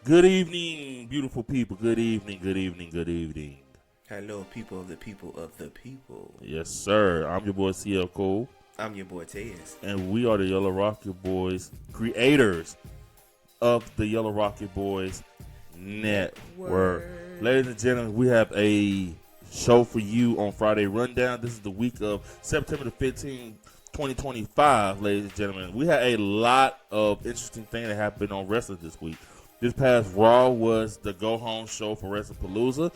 Good evening, beautiful people. Good evening, good evening, good evening. Hello, people of the people of the people. Yes, sir. I'm your boy CL Cole, I'm your boy Tez. and we are the Yellow Rocket Boys, creators of the Yellow Rocket Boys Network. Ladies and gentlemen, we have a show for you on Friday Rundown. This is the week of September the 15th, 2025, ladies and gentlemen. We had a lot of interesting things that happened on wrestling this week. This past Raw was the go-home show for WrestlePalooza.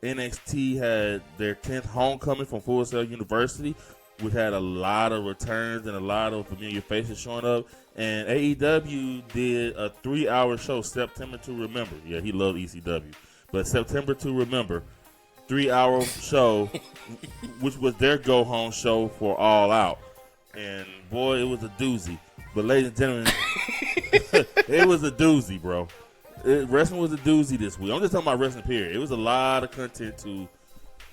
NXT had their 10th homecoming from Full Sail University. We had a lot of returns and a lot of familiar faces showing up. And AEW did a 3-hour show, September to Remember. Yeah, he loved ECW. But September to Remember, 3-hour show, which was their go-home show for All Out. And, boy, it was a doozy. But, ladies and gentlemen, it was a doozy, bro. Wrestling was a doozy this week. I'm just talking about wrestling, period. It was a lot of content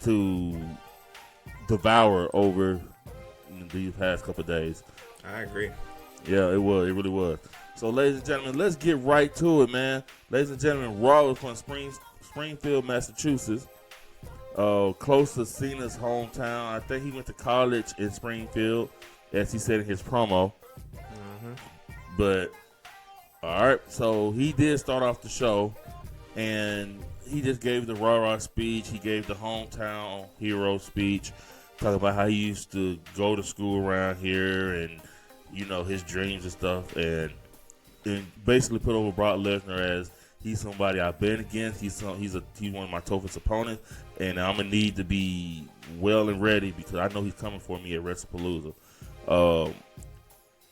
to devour over these past couple of days. I agree. Yeah, it was. It really was. So, ladies and gentlemen, let's get right to it, man. Ladies and gentlemen, Raw is from Springfield, Massachusetts, close to Cena's hometown. I think he went to college in Springfield, as he said in his promo. But, all right, so he did start off the show, and he just gave the rah-rah speech. He gave the hometown hero speech, talking about how he used to go to school around here and, you know, his dreams and stuff, and basically put over Brock Lesnar as he's somebody I've been against. He's one of my toughest opponents, and I'm going to need to be well and ready because I know he's coming for me at WrestlePalooza.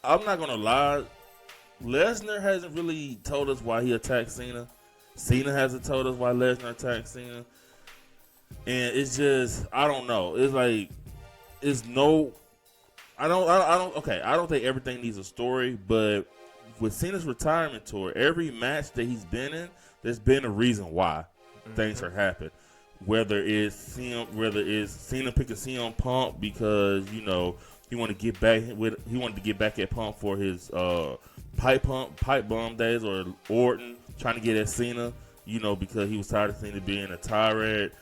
I'm not going to lie. Lesnar hasn't really told us why he attacked Cena. Cena hasn't told us why Lesnar attacked Cena. And it's just, I don't know. It's like, I don't think everything needs a story, but with Cena's retirement tour, every match that he's been in, there's been a reason why things are happening. Whether it's Cena picking CM Punk because, you know, he wanted to get back at Punk for his pipe bomb days, or Orton trying to get at Cena, you know, because he was tired of Cena being a tyrant.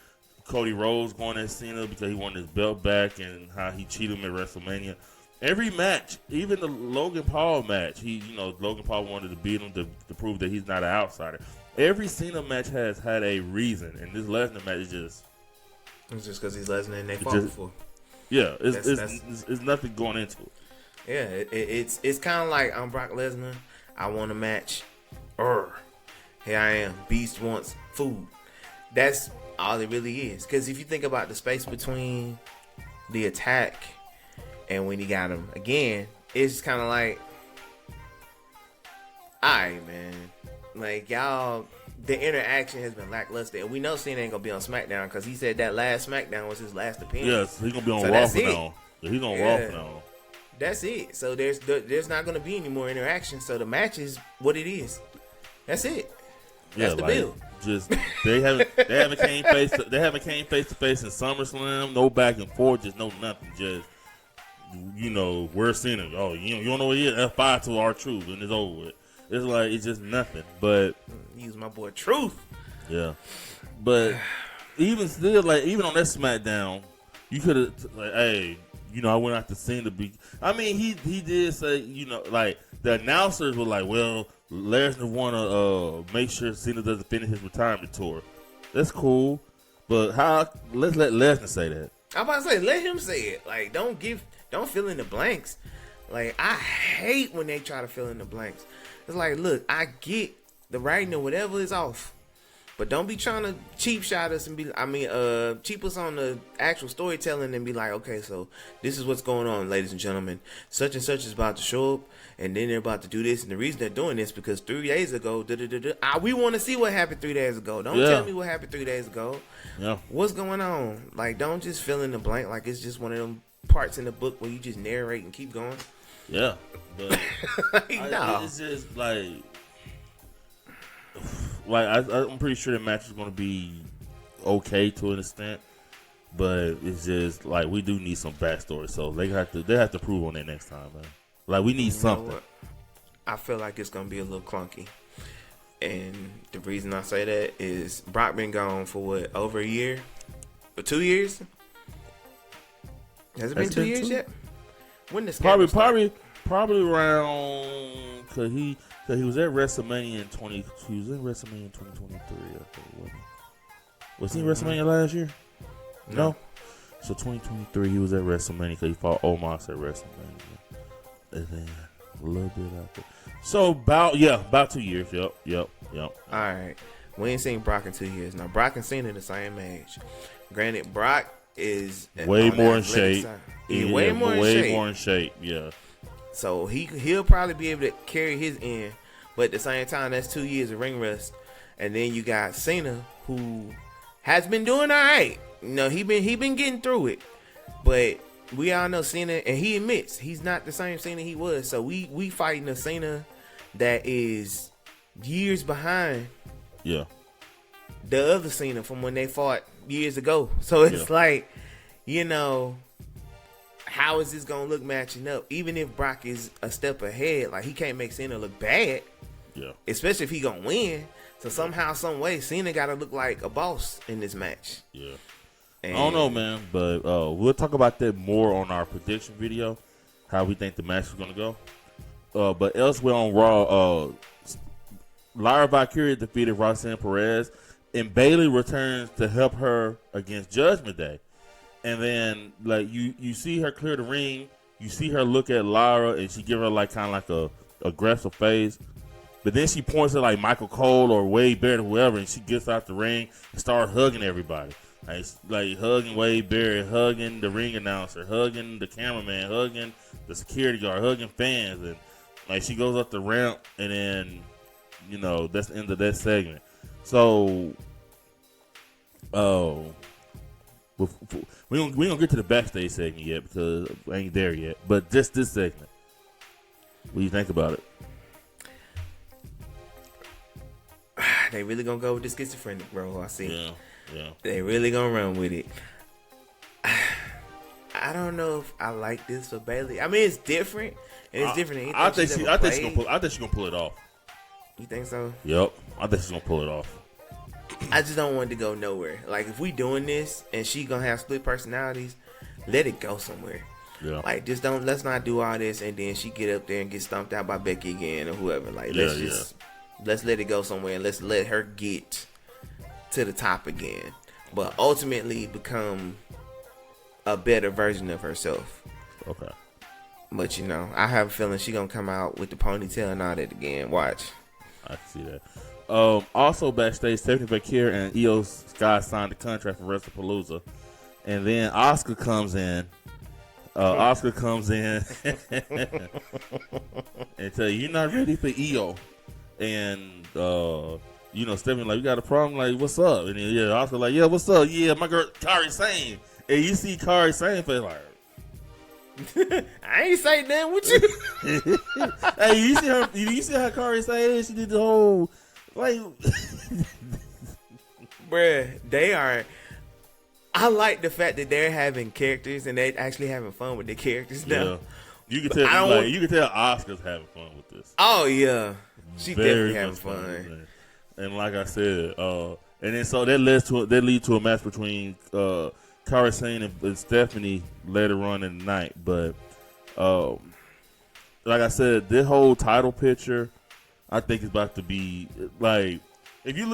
Cody Rhodes going at Cena because he wanted his belt back and how he cheated him at WrestleMania. Every match, even the Logan Paul match, Logan Paul wanted to beat him to prove that he's not an outsider. Every Cena match has had a reason, and this Lesnar match is just... It's just because he's Lesnar and they fought before. Yeah, it's nothing going into it. Yeah, it's kind of like, I'm Brock Lesnar. I want a match. Here I am. Beast wants food. That's all it really is. Because if you think about the space between the attack and when he got him again, it's kind of like, alright, man. Like, y'all, the interaction has been lackluster. And we know Cena ain't going to be on SmackDown because he said that last SmackDown was his last appearance. Yes, he's going to be on Raw for now. He's on Raw for now. That's it. So there's not going to be any more interaction. So the match is what it is. That's it. That's the build. Just they haven't came face to face in SummerSlam. No back and forth. Just no nothing. Just, you know, we're Cena. Oh, you don't know what it is. F5 to R-Truth, and it's over with. It's like it's just nothing. But use my boy Truth. Yeah, but even still, like even on that SmackDown, you could have hey. You know, I went out to Cena. I mean, he did say, you know, like the announcers were like, well, Lesnar want to make sure Cena doesn't finish his retirement tour. That's cool, but let's let Lesnar say that. I'm about to say, let him say it. Like, don't fill in the blanks. Like, I hate when they try to fill in the blanks. It's like, look, I get the writing or whatever is off, but don't be trying to cheap shot us and cheap us on the actual storytelling and be like, okay, so this is what's going on, ladies and gentlemen. Such and such is about to show up, and then they're about to do this. And the reason they're doing this because 3 days ago, we want to see what happened 3 days ago. Don't tell me what happened 3 days ago. Yeah. What's going on? Like, don't just fill in the blank like it's just one of them parts in the book where you just narrate and keep going. Yeah. But it's just like I'm pretty sure the match is going to be okay to an extent, but it's just like we do need some backstory. So they have to prove on that next time, man. Like we need something. I feel like it's going to be a little clunky. And the reason I say that is Brock been gone for what, over a year? For 2 years? Has it been 2 years yet? When the scandal started? Probably around because he was at WrestleMania in 2023. I think, was he in WrestleMania last year? No. So 2023 he was at WrestleMania because he fought Omos at WrestleMania, and then a little bit after. So about 2 years. Yep. All right. We ain't seen Brock in 2 years. Now, Brock and Cena the same age. Granted, Brock is way more in shape. Way more in shape. Yeah. So he'll probably be able to carry his end. But at the same time, that's 2 years of ring rust. And then you got Cena, who has been doing all right. You know, he been getting through it. But we all know Cena, and he admits he's not the same Cena he was. So we fighting a Cena that is years behind. Yeah. The other Cena from when they fought years ago. So it's like, you know, how is this gonna look matching up? Even if Brock is a step ahead, like, he can't make Cena look bad. Yeah. Especially if he gonna win. So somehow, some way, Cena gotta look like a boss in this match. Yeah. And I don't know, man, but we'll talk about that more on our prediction video, how we think the match is gonna go. But elsewhere on Raw, Lyra Valkyria defeated Roxanne Perez, and Bayley returns to help her against Judgment Day. And then, like, you see her clear the ring, you see her look at Lyra, and she give her like kind of like a aggressive face. But then she points at like Michael Cole or Wade Barrett or whoever, and she gets out the ring and starts hugging everybody. Like hugging Wade Barrett, hugging the ring announcer, hugging the cameraman, hugging the security guard, hugging fans, and like she goes up the ramp, and then, you know, that's the end of that segment. So, we don't get to the backstage segment yet because I ain't there yet. But just this segment, what do you think about it? They really gonna go with the schizophrenic, bro. I see. Yeah. They really gonna run with it. I don't know if I like this for Bayley. I mean, it's different, and it's different than anything she's ever played. I think she's gonna pull it off. You think so? Yep, I think she's gonna pull it off. I just don't want it to go nowhere. Like, if we doing this and she gonna have split personalities, let it go somewhere. Yeah. Like, let's not do all this and then she get up there and get stomped out by Becky again or whoever. Like, let's let it go somewhere and let's let her get to the top again, but ultimately become a better version of herself. Okay. But, you know, I have a feeling she gonna come out with the ponytail and all that again. Watch. I can see that. Also backstage, Stephanie Bakir and Io Sky signed the contract for WrestlePalooza, and then Asuka comes in. And tell you, you're not ready for Io, and you know, Stephanie like, we got a problem. Like, what's up? And then Asuka like, yeah, what's up? Yeah, my girl Kairi Sane, and you see Kairi Sane face like, I ain't say nothing with you. hey, you see how Kairi Sane, she did the whole. Like, bruh, they are. I like the fact that they're having characters and they're actually having fun with their characters now. Yeah. You can tell. You can tell Oscar's having fun with this. Oh yeah, she definitely having fun. And like I said, and then so that lead to a match between Kairi Sane and Stephanie later on in the night. But like I said, this whole title picture, I think it's about to be like, if you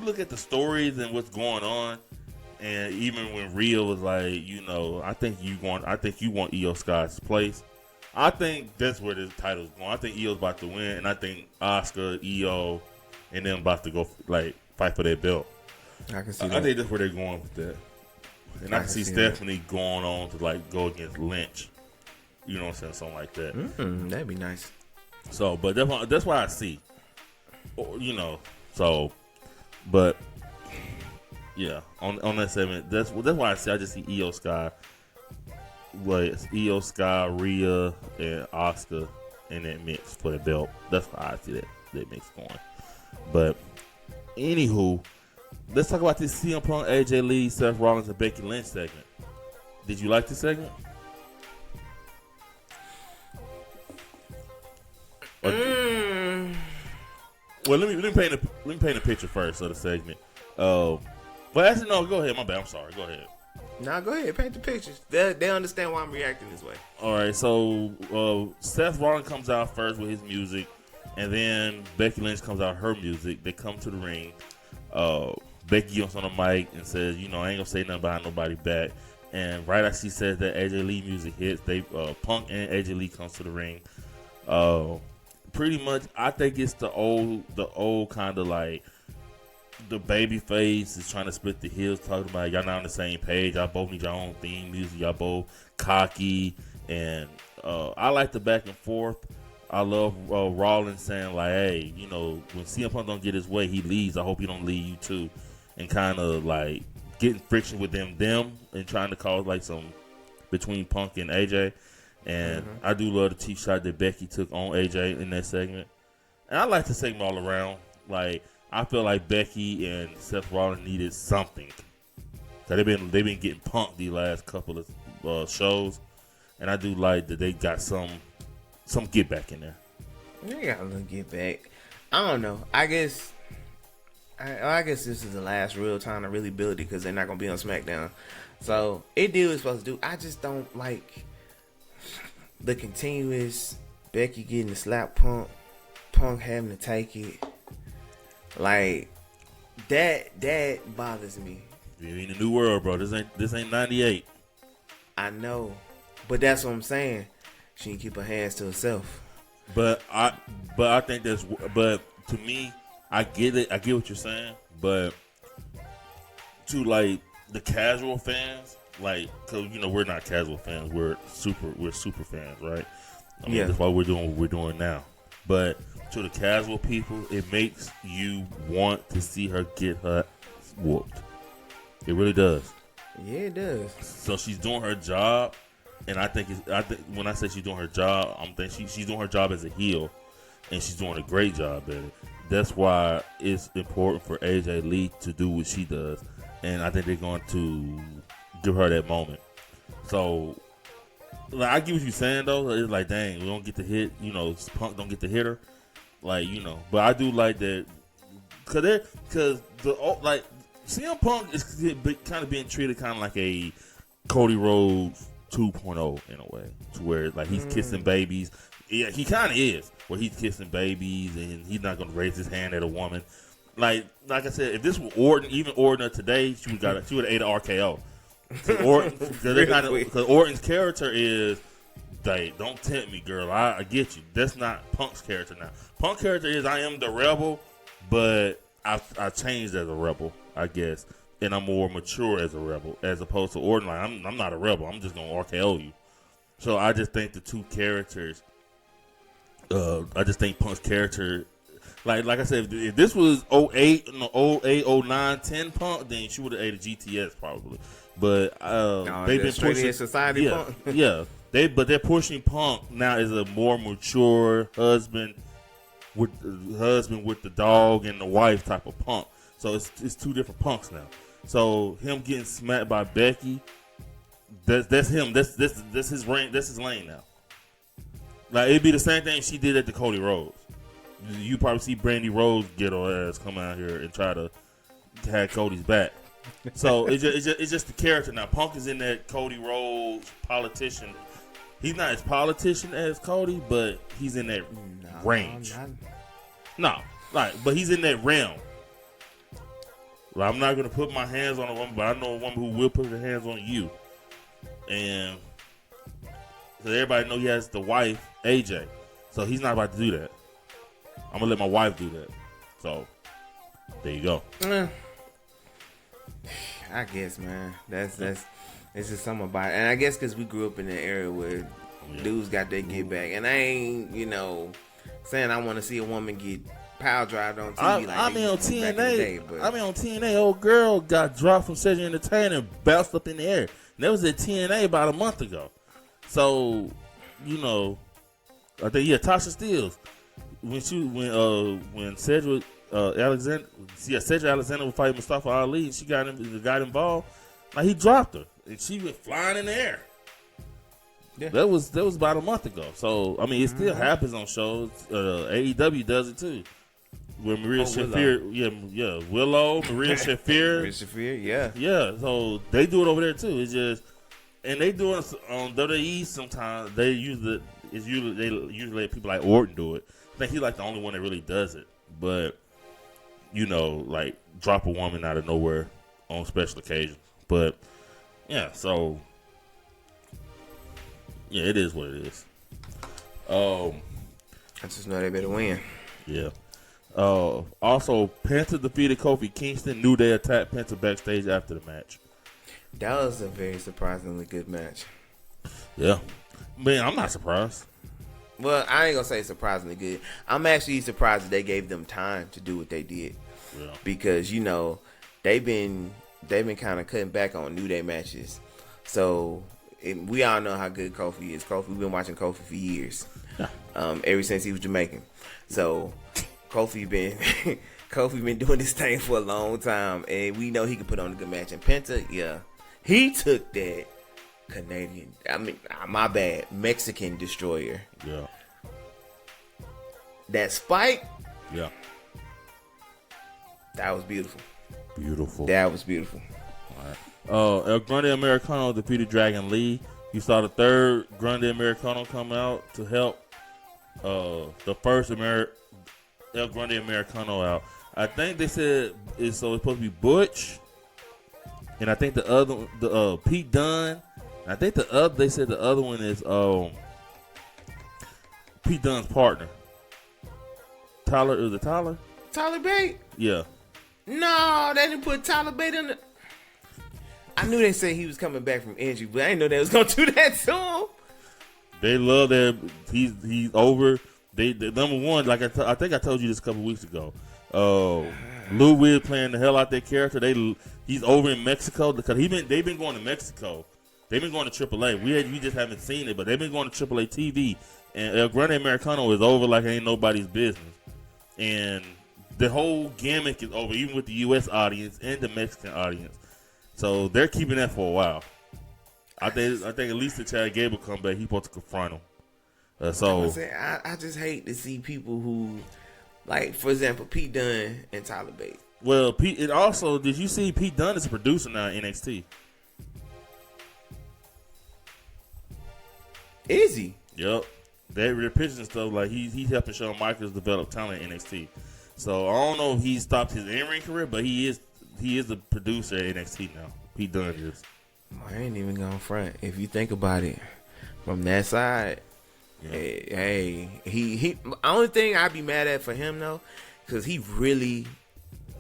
look at the stories and what's going on, and even when Rhea was like, you know, I think you want Io Sky's place. I think that's where this title's going. I think Io's about to win, and I think Asuka, Io, and them about to go like fight for their belt. I can see that. I think that's where they're going with that. And I can see Stephanie going on to like go against Lynch. You know what I'm saying? Something like that. That'd be nice. So, but that's what I see. You know, so, but yeah, on that segment, that's why I see. I just see Io Sky, Io Sky, Rhea, and Asuka in that mix for the belt. That's why I see that mix going. But anywho, let's talk about this CM Punk, AJ Lee, Seth Rollins, and Becky Lynch segment. Did you like this segment? Well, let me paint a picture first of the segment. Well, actually, no. Go ahead. My bad. I'm sorry. Go ahead. Nah, go ahead. Paint the pictures. They understand why I'm reacting this way. All right. So Seth Rollins comes out first with his music, and then Becky Lynch comes out her music. They come to the ring. Becky gets on the mic and says, "You know, I ain't gonna say nothing behind nobody back." And right as she says that, AJ Lee music hits. They Punk and AJ Lee comes to the ring. Pretty much, I think it's the old kind of like the baby face is trying to split the heels, talking about y'all not on the same page. Y'all both need your own theme music. Y'all both cocky, and I like the back and forth. I love Rollins saying like, "Hey, you know, when CM Punk don't get his way, he leaves. I hope he don't leave you too," and kind of like getting friction with them, and trying to cause like some between Punk and AJ. And I do love the cheap shot that Becky took on AJ in that segment. And I like the segment all around. Like, I feel like Becky and Seth Rollins needed something. So they've been getting punked the last couple of shows. And I do like that they got some get back in there. They got a little get back. I don't know. I guess this is the last real time to really build it because they're not going to be on SmackDown. So it did what it's supposed to do. I just don't like the continuous Becky getting the slap Punk having to take it. Like that bothers me. You're in a new world, bro. This ain't 98. I know, but that's what I'm saying. She can keep her hands to herself. But I think but to me, I get it. I get what you're saying, but to like the casual fans, like, cause you know we're not casual fans, we're super fans, right? I mean, that's why we're doing what we're doing now. But to the casual people, it makes you want to see her get her whooped. It really does. Yeah, it does. So she's doing her job, and I think when I say she's doing her job, I'm thinking she's doing her job as a heel, and she's doing a great job at it. That's why it's important for AJ Lee to do what she does, and I think they're going to give her that moment. So, like, I get what you're saying though. It's like, dang, we don't get to hit. You know, Punk don't get to hit her. Like, you know, but I do like that because like CM Punk is kind of being treated kind of like a Cody Rhodes 2.0 in a way, to where like he's kissing babies. Yeah, he kind of is, where he's kissing babies and he's not going to raise his hand at a woman. Like I said, if this were Orton, even Orton today, she would have ate an RKO. Because Orton's character is, like, don't tempt me, girl. I get you. That's not Punk's character now. Punk's character is, I am the rebel, but I changed as a rebel, I guess, and I'm more mature as a rebel, as opposed to Orton. Like, I'm not a rebel. I'm just gonna RKO you. So I just think the two characters. I just think Punk's character, like I said, if this was 08, 09, 10 Punk, then she would have ate a GTS probably. But they've been pushing society. Punk. Yeah. They're pushing Punk now as a more mature husband with the dog and the wife type of Punk. So it's two different Punks now. So him getting smacked by Becky, that's him. That's his reign. That's his lane now. Like, it'd be the same thing she did at the Cody Rhodes. You probably see Brandy Rhodes get her ass come out here and try to have Cody's back. So it's just the character now. Punk is in that Cody Rhodes politician. He's not as politician as Cody, but he's in that range. But he's in that realm. Like, I'm not gonna put my hands on a woman, but I know a woman who will put her hands on you. And so everybody know he has the wife, AJ. So he's not about to do that. I'm gonna let my wife do that. So there you go. I guess, man. That's it's just something about it. And I guess because we grew up in an era where dudes got their get back. And I ain't, saying I want to see a woman get power drive on TV. I mean, on TNA, old girl got dropped from Cedric Entertainment and bounced up in the air. And that was at TNA about a month ago. So, I think Tasha Steelz, when Cedric Alexander was fighting Mustafa Ali, she got involved. Like, he dropped her and she went flying in the air. Yeah. That was about a month ago. So I mean, it still happens on shows. AEW does it too. with Maria Willow. Shafir, Willow, Maria Shafir. Maria Shafir, yeah. Yeah, so they do it over there too. It's just, and they do it on WWE sometimes. They usually let people like Orton do it. I think he's like the only one that really does it. But like drop a woman out of nowhere on special occasions. But yeah, so yeah, it is what it is. I just know they better win. Yeah. Also, Penta defeated Kofi Kingston. New Day attacked Penta backstage after the match. That was a very surprisingly good match. Yeah. Man, I'm not surprised. Well, I ain't gonna say surprisingly good. I'm actually surprised that they gave them time to do what they did. Yeah. Because they've been kind of cutting back on New Day matches. So we all know how good Kofi is. We've been watching Kofi for years. Yeah. Ever since he was Jamaican. So Kofi been doing this thing for a long time, and we know he can put on a good match. And Penta, yeah, he took that Canadian, my bad, Mexican destroyer. Yeah. That spike, Yeah. that was beautiful. That was beautiful. All right. El Grande Americano defeated Dragon Lee. You saw the third Grande Americano come out to help the first El Grande Americano out. I think they said it's supposed to be Butch, and I think the Pete Dunne. I think they said the other one is Pete Dunne's partner. Tyler, is it Tyler? Tyler Bate? Yeah. No, they didn't put Tyler Bate in the. I knew they said he was coming back from injury, but I didn't know they was gonna do that to him. They love that he's over. They number one, like I think I told you this a couple weeks ago. Lou Will playing the hell out their character. He's over in Mexico because they've been going to Mexico. They've been going to AAA. We just haven't seen it, but they've been going to AAA TV. And El Grande Americano is over like ain't nobody's business. And the whole gimmick is over, even with the U.S. audience and the Mexican audience. So they're keeping that for a while. I think at least the Chad Gable come back, he's supposed to confront him. I just hate to see people who, like, for example, Pete Dunne and Tyler Bate. Well, Pete, and also, did you see Pete Dunne is a producer now in NXT? Is he? Yep. They're pitching stuff like he's helping Shawn Michaels develop talent in NXT. So I don't know if he stopped his in-ring career, but he is a producer at NXT now. Pete Dunne is. I ain't even gonna front. If you think about it, from that side, yeah. He. Only thing I'd be mad at for him though, because he really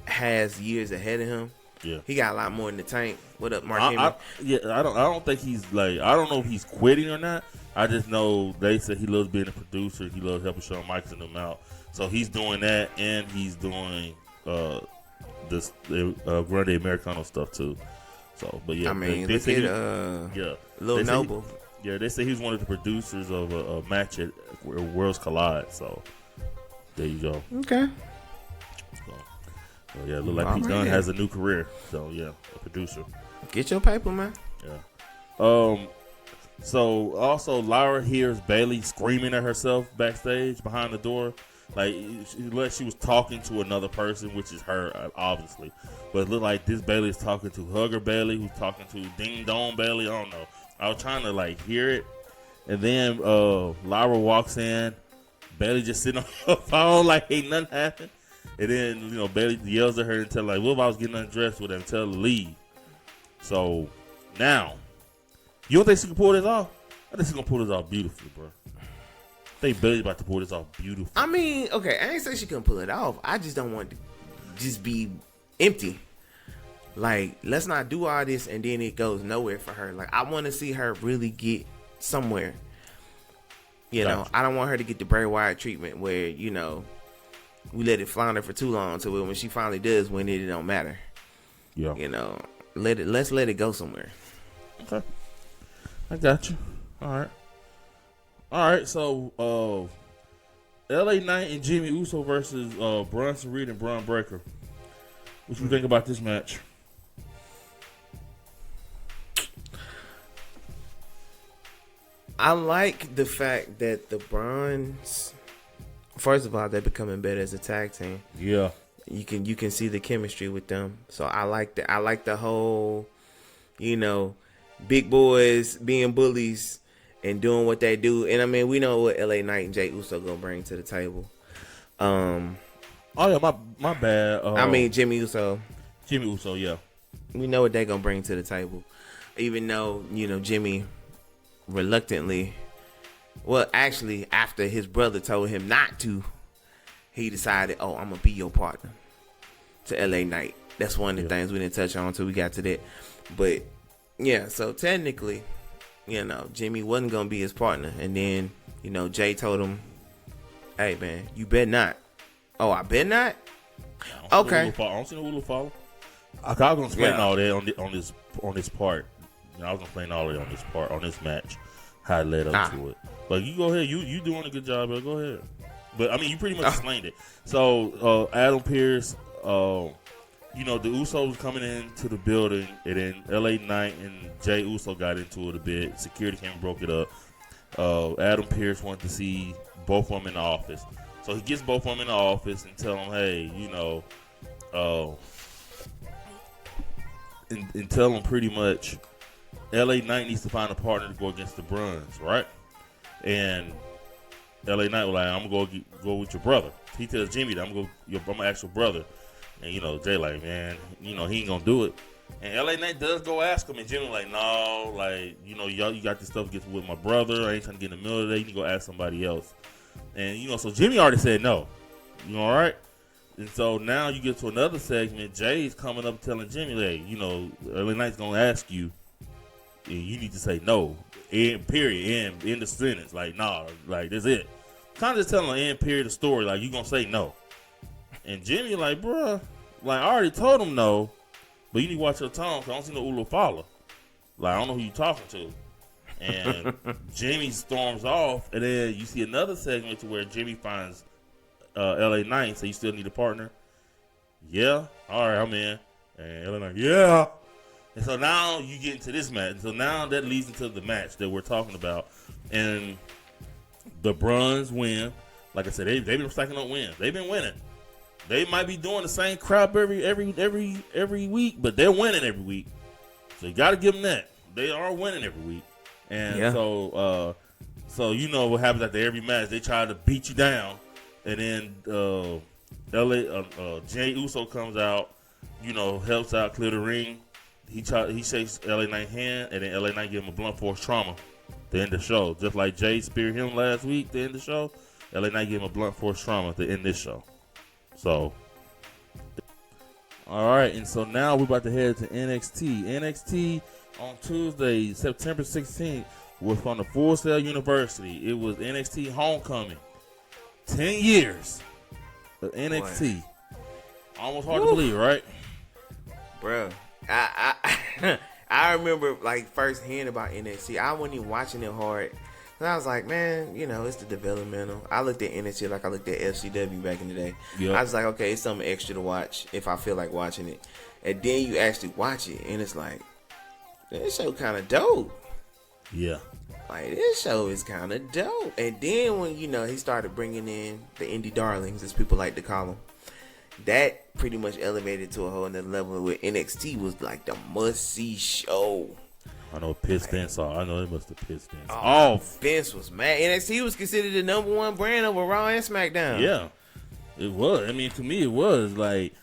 has years ahead of him. Yeah, he got a lot more in the tank. What up, Mark Henry? I don't think he's like. I don't know if he's quitting or not. I just know they said he loves being a producer. He loves helping Shawn Michaels and them out. So he's doing that, and he's doing this Grande Americano stuff too. So, but yeah, I mean, they say Lil Noble. They say he's one of the producers of a match at Worlds Collide. So there you go. Okay. So yeah, look like Pete Dunne has a new career. So yeah, a producer. Get your paper, man. Yeah. So also Lyra hears Bayley screaming at herself backstage behind the door. Like she was talking to another person, which is her, obviously. But it looked like this Bayley is talking to Hugger Bayley, who's talking to Ding Dong Bayley. I don't know. I was trying to like hear it. And then Lyra walks in. Bayley just sitting on her phone like ain't nothing happened. And then, Bayley yells at her and tell her, like, what if I was getting undressed with her and tell her to leave? So now, you don't think she can pull this off? I think she's going to pull this off beautifully, bro. I think Bayley's about to pull this off beautifully. I mean, okay, I ain't say she couldn't pull it off. I just don't want it to just be empty. Like, let's not do all this and then it goes nowhere for her. Like, I want to see her really get somewhere. You know, I don't want her to get the Bray Wyatt treatment where, we let it flounder for too long so when she finally does win it don't matter. Yeah. Let's let it go somewhere. Okay. I got you. All right, so LA Knight and Jimmy Uso versus Bronson Reed and Braun Breaker. What you think about this match? I like the fact that the Browns first of all, they're becoming better as a tag team. Yeah. You can see the chemistry with them. So I like the whole, big boys being bullies and doing what they do. And I mean, we know what LA Knight and Jey Uso gonna bring to the table. Oh yeah, my bad. I mean Jimmy Uso. Jimmy Uso, yeah. We know what they're gonna bring to the table. Even though, Jimmy reluctantly, well, actually, after his brother told him not to, he decided, I'm gonna be your partner to LA Knight. That's one of the things we didn't touch on until we got to that. But yeah, so technically, Jimmy wasn't gonna be his partner, and then Jay told him, "Hey man, you bet not." Oh, I bet not. Okay. I don't see no Hulu follow. I was gonna explain all that on this part. I was gonna explain all that on this match, how it led up to it. But you go ahead. You doing a good job, bro. Go ahead. But I mean, you pretty much explained it. So Adam Pearce, the Usos coming into the building, and then LA Knight and Jey Uso got into it a bit. Security came and broke it up. Adam Pearce wanted to see both of them in the office. So he gets both of them in the office and tell them, hey, and tell them pretty much LA Knight needs to find a partner to go against the Bruns, right? And LA Knight was like, I'm going to go with your brother. He tells Jimmy that I'm going to ask your brother. And, Jay like, man, he ain't going to do it. And LA Knight does go ask him, and Jimmy like, no, like, y'all, you got this stuff against with my brother. I ain't trying to get in the middle of that. You need to go ask somebody else. And, so Jimmy already said no. You all right? And so now you get to another segment. Jay's coming up telling Jimmy, hey, LA Knight's going to ask you, and you need to say no. End, period. End the sentence. Like, nah, like, that's it. Kind of just telling an end period of story. Like, you going to say no. And Jimmy like, bruh, like, I already told him no, but you need to watch your tongue because I don't see no Ulu follow. Like, I don't know who you talking to. And Jimmy storms off, and then you see another segment to where Jimmy finds LA Knight, so you still need a partner? Yeah. All right, I'm in. And LA Knight, yeah. And so now you get into this match. And so now that leads into the match that we're talking about. And the Bruns win. Like I said, they've been stacking up wins. They've been winning. They might be doing the same crap every week, but they're winning every week. So you got to give them that. They are winning every week. And so what happens after every match? They try to beat you down. And then Jey Uso comes out, helps out, clear the ring. He shakes LA Knight's hand, and then LA Knight give him a blunt force trauma to end the show. Just like Jay speared him last week to end the show, LA Knight gave him a blunt force trauma to end this show. So, all right, and so now we're about to head to NXT. NXT on Tuesday, September 16th, was from the Full Sail University. It was NXT Homecoming. 10 years of NXT. Boy. Almost hard to believe, right? Bro, I remember like first hearing about NXT. I wasn't even watching it hard. And I was like, man, it's the developmental. I looked at NXT like I looked at FCW back in the day. Yep. I was like, okay, it's something extra to watch if I feel like watching it. And then you actually watch it, and it's like, this show kind of dope. Yeah. Like, this show is kind of dope. And then when, he started bringing in the indie darlings, as people like to call them, that pretty much elevated to a whole nother level where NXT was like the must-see show. I know Vince off. I know it must have pissed Vince off. Vince was mad. NXT was considered the number one brand over Raw and SmackDown. Yeah, it was. I mean, to me, it was like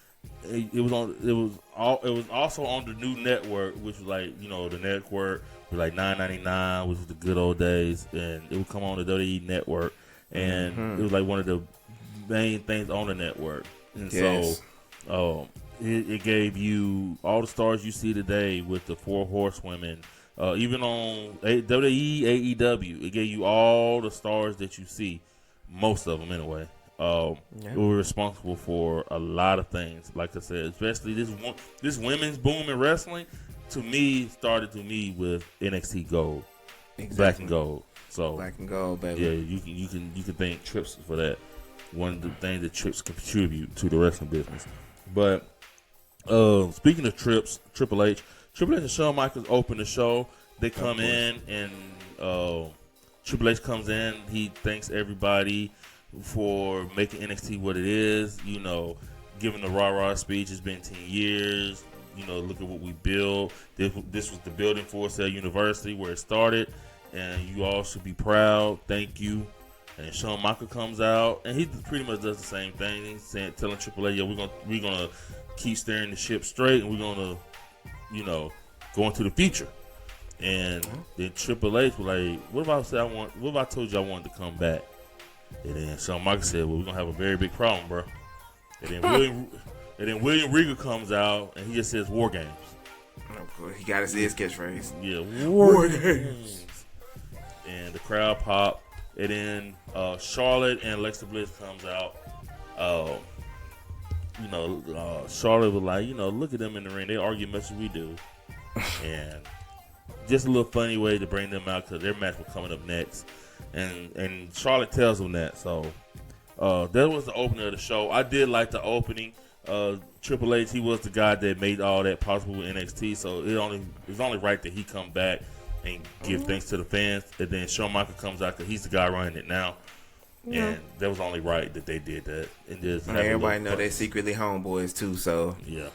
it was also on the new network, which was like the network was like $9.99, which was the good old days, and it would come on the WWE network, and it was like one of the main things on the network, and so it gave you all the stars you see today with the 4 horsewomen. Even on WWE, AEW, it gave you all the stars that you see, most of them anyway. We were responsible for a lot of things. Like I said, especially this women's boom in wrestling, to me, started with NXT Gold, Black and Gold. So Black and Gold, baby. Yeah, you can thank Trips for that. One of the things that Trips contribute to the wrestling business. But speaking of Trips, Triple H and Shawn Michaels open the show. They come in, and Triple H comes in. He thanks everybody. for making NXT what it is. You know, giving the rah-rah speech. It's been 10 years. You know, look at what we built. This was the building for Cell University where it started, and you all should be proud. Thank you. And Shawn Michaels comes out, and he pretty much does the same thing. He's telling Triple H, "Yeah, we're gonna keep steering the ship straight, and we're gonna, you know, go into the future." And then Triple H was like, "What if I told you I wanted to come back?" And then Shawn Michaels said, "Well, we're gonna have a very big problem, bro." And then William Regal comes out, and he just says "War Games." He got to say his catchphrase. Yeah, War Games. And the crowd pop. And then Charlotte and Alexa Bliss comes out. Charlotte was like, look at them in the ring. They argue much as we do. And just a little funny way to bring them out because their match was coming up next. And Charlotte tells them that. So that was the opening of the show. I did like the opening. Triple H, he was the guy that made all that possible with NXT. So it's only right that he come back and give thanks to the fans. And then Shawn Michaels comes out because he's the guy running it now. Yeah. And that was only right that they did that. And just everybody know they're secretly homeboys too, so. Yeah.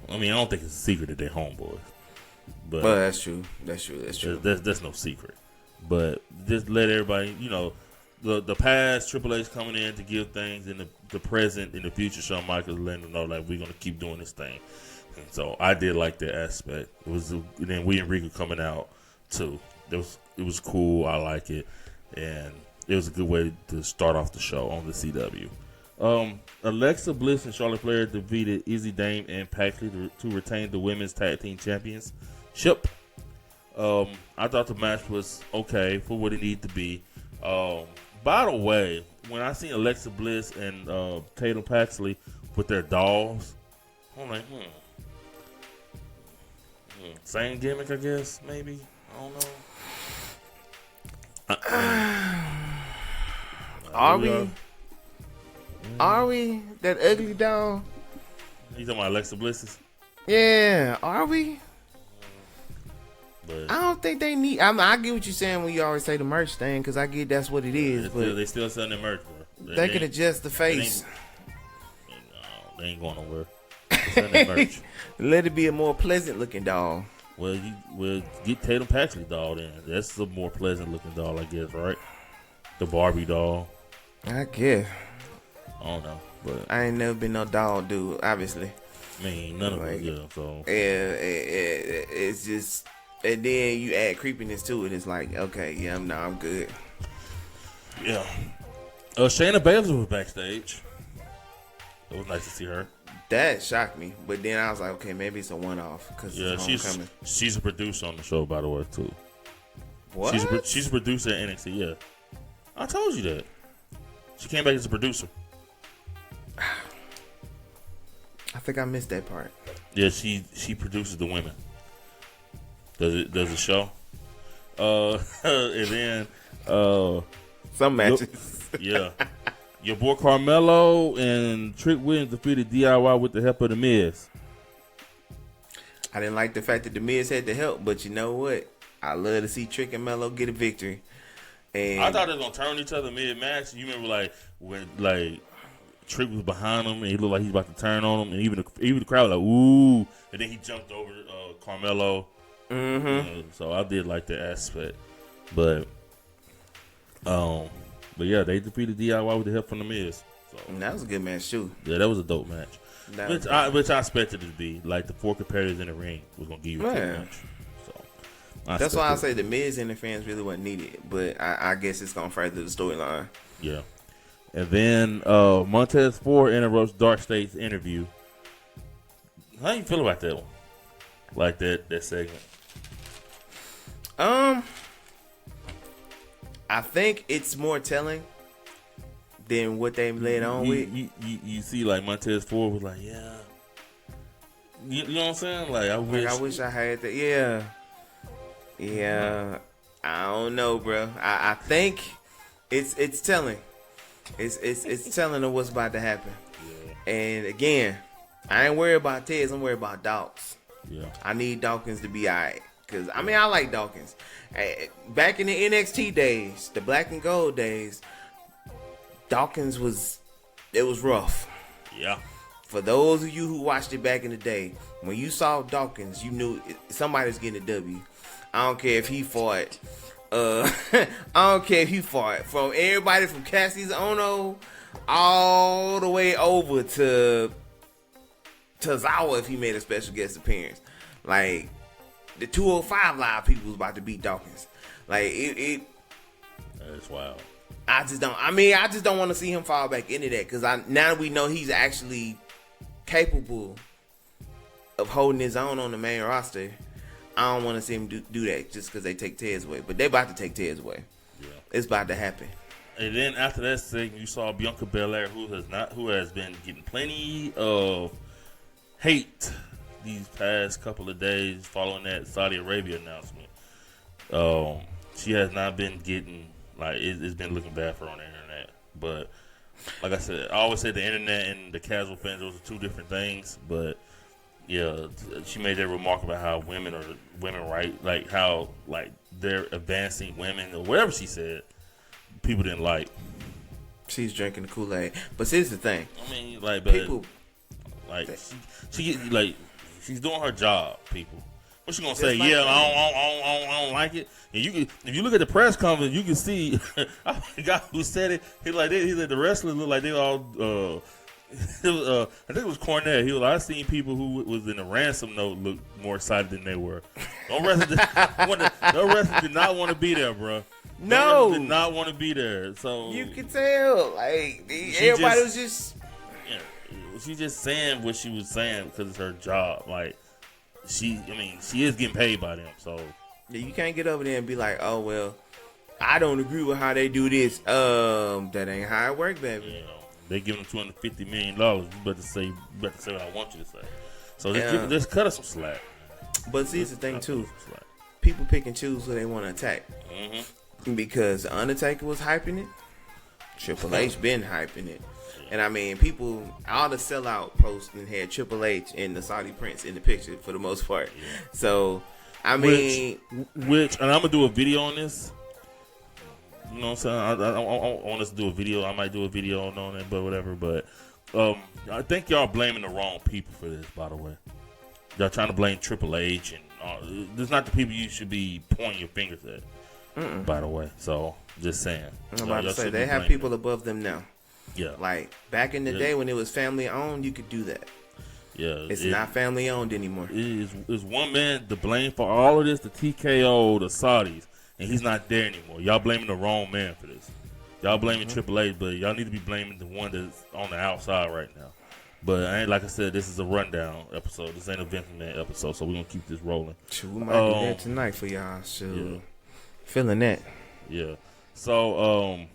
I mean, I don't think it's a secret that they're homeboys. But that's true. That's true. That's no secret. But just let everybody, the past, Triple H coming in to give things, in the present, in the future, Shawn Michaels letting them know, like, we're going to keep doing this thing. And so I did like that aspect. It was, and then William Regal coming out too. It was cool. I like it, and it was a good way to start off the show on the CW. Alexa Bliss and Charlotte Flair defeated Izzy Dame and Paxley to retain the women's tag team championship. I thought the match was okay for what it needed to be. By the way, when I seen Alexa Bliss and Tatum Paxley with their dolls, I'm like, same gimmick, I guess, maybe. I don't know. Are we that ugly doll? You talking about Alexa Bliss's? Yeah, are we? But I don't think they need. I get what you're saying when you always say the merch thing, because I get that's what it is. But they still selling their merch, bro. They could adjust the face. They ain't going nowhere. They're selling their merch. Let it be a more pleasant looking doll. Well, get Tatum Paxley doll then. That's a more pleasant looking doll, I guess, right? The Barbie doll. I guess. I don't know, but I ain't never been no doll dude, obviously. I mean, none of us, yeah. So it's just, and then you add creepiness to it. It's like, okay, yeah, I'm good. Yeah. Shayna Baszler was backstage. It was nice to see her. That shocked me, but then I was like, okay, maybe it's a one-off because she's a producer on the show, by the way, too. What? She's a producer at NXT. Yeah, I told you that. She came back as a producer. I think I missed that part. Yeah, she produces the women. Does the show? And then some matches. Yeah. Your boy Carmelo and Trick Williams defeated DIY with the help of The Miz. I didn't like the fact that The Miz had to help, but you know what? I love to see Trick and Melo get a victory. And I thought they were gonna turn each other mid-match. You remember, when Trick was behind him and he looked like he was about to turn on him, and even the crowd was like, ooh, and then he jumped over Carmelo. Mm-hmm. So I did like that aspect, but yeah, they defeated DIY with the help from The Miz. So that was a good match too. Yeah, that was a dope match. Which I expected it to be. Like, the 4 competitors in the ring was gonna give you a good match. So that's why I say The Miz interference really wasn't needed, but I guess it's gonna further the storyline. Yeah. And then Montez Ford interrupts Dark State's interview. How you feel about that one? Like that segment? I think it's more telling than what they led on with. You see, like, Montez Ford was like, yeah. You know what I'm saying? Like, I wish I had that. Yeah. Yeah. I don't know, bro. I think it's telling. It's telling of what's about to happen. Yeah. And again, I ain't worried about Tez. I'm worried about Dawkins. Yeah. I need Dawkins to be all right. Because, I mean, I like Dawkins. Back in the NXT days, the black and gold days, Dawkins was rough. Yeah. For those of you who watched it back in the day, when you saw Dawkins, you knew somebody was getting a W. I don't care if he fought. I don't care if he fought from everybody from Cassius Ono all the way over to Tozawa if he made a special guest appearance. Like the 205 Live people was about to beat Dawkins. Like it. That's wild. I just don't want to see him fall back into that because now we know he's actually capable of holding his own on the main roster. I don't want to see him do that just because they take Ted's away. But they're about to take Ted's away. Yeah. It's about to happen. And then after that segment, you saw Bianca Belair, who has been getting plenty of hate these past couple of days following that Saudi Arabia announcement. She has not been getting, like, it's been looking bad for her on the internet. But like I said, I always say the internet and the casual fans, those are two different things. But yeah, she made that remark about how women right, like how like they're advancing women or whatever she said. People didn't like. She's drinking the Kool-Aid, but here's the thing. I mean, like, people, like she like she's doing her job. People, what's she gonna say? Like yeah, I don't like it. And if you look at the press conference, you can see the guy who said it. He said the wrestlers look like they all. I think it was Cornette. He was like, I seen people who was in the ransom note look more excited than they were. No wrestler did not want to be there, bro. No, did not want to be there. So you could tell, like everybody was just. Yeah, she's just saying what she was saying because it's her job. Like she is getting paid by them. So yeah, you can't get over there and be like, oh well, I don't agree with how they do this. That ain't how it works, baby. You know, they give them $250 million. You better say what I want you to say. So just cut us some slack. But see, it's the thing too. People pick and choose who they want to attack. Mm-hmm. Because The Undertaker was hyping it. Triple H been hyping it. And I mean, people, all the sellout posting had Triple H and the Saudi Prince in the picture for the most part. Yeah. So, I mean. And I'm going to do a video on this. You know what I'm saying? I want us to do a video. I might do a video on it, but whatever. But I think y'all blaming the wrong people for this, by the way. Y'all trying to blame Triple H. And this is not the people you should be pointing your fingers at. Mm-mm. By the way, so just saying. I'm about to say they have people above them now. Yeah, like back in the day when it was family owned, you could do that. Yeah, it's not family owned anymore. It's one man to blame for all of this, the TKO, the Saudis, and he's not there anymore. Y'all blaming the wrong man for this. Y'all blaming Triple H, but y'all need to be blaming the one that's on the outside right now. But like I said, this is a rundown episode. This ain't a Vince McMahon episode, so we're gonna keep this rolling. Shoot, we might do that tonight for y'all. Shoot. Yeah. Feeling that. Yeah. So,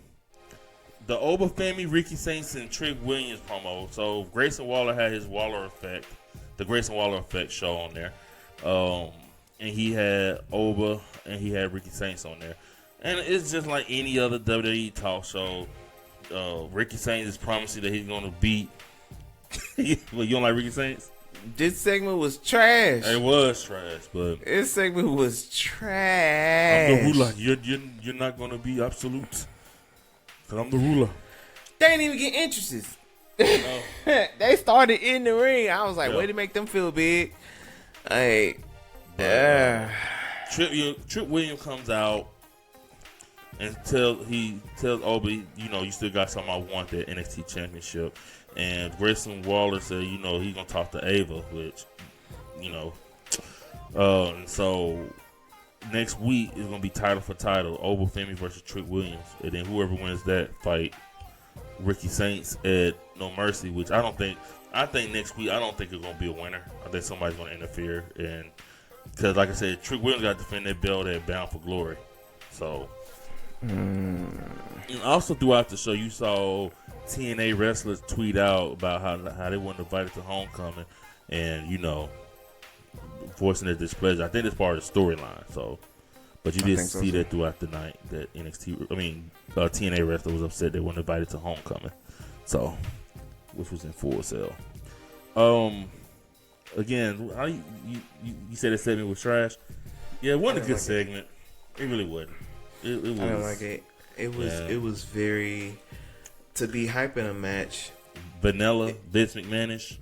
the Oba family, Ricky Saints, and Trick Williams promo. So, Grayson Waller had his Waller Effect, the Grayson Waller Effect show on there. And he had Oba and he had Ricky Saints on there. And it's just like any other WWE talk show. Ricky Saints is promising that he's going to beat. Well, you don't like Ricky Saints? This segment was trash. It was trash, but this segment was trash. I'm the ruler. You're not gonna be absolute, cause I'm the ruler. They didn't even get entrances. No. They started in the ring. I was like, way to make them feel big. Hey, Trip Williams comes out and tells Oba, you still got something I want, that NXT Championship. And Grayson Waller said, he's going to talk to Ava, which, and so next week is going to be title for title, Oba Femi versus Trick Williams. And then whoever wins that fight, Ricky Saints at No Mercy, which I think next week, I don't think it's going to be a winner. I think somebody's going to interfere. And because, like I said, Trick Williams got to defend that belt at Bound for Glory. So, and also throughout the show, you saw TNA wrestlers tweet out about how they weren't invited to Homecoming, and voicing their displeasure. I think it's part of the storyline. So, but you did see that throughout the night that TNA wrestler was upset they weren't invited to Homecoming. So, which was in Full Sail. Again, how you said that segment was trash. Yeah, it wasn't a good segment. It really wasn't. It was. I don't like it. It was very. to be hyping a match. Vanilla, Vince McMahon-ish.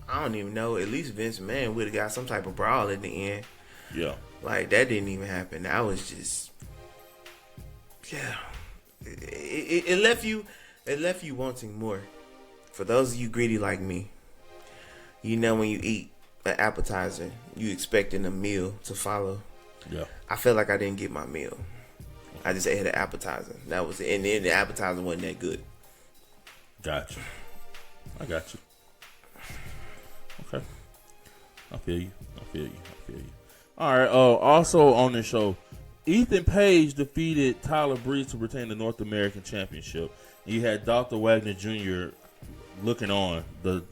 I don't even know. At least Vince McMahon would have got some type of brawl at the end. Yeah. Like, that didn't even happen. That was just, yeah. It left you wanting more. For those of you greedy like me, you know when you eat an appetizer, you expecting a meal to follow. Yeah. I feel like I didn't get my meal. I just ate an appetizer. That was it. And then the appetizer wasn't that good. Gotcha. I got you. Okay. I feel you. All right. Also on this show, Ethan Page defeated Tyler Breeze to retain the North American Championship. And you had Dr. Wagner Jr. looking on, the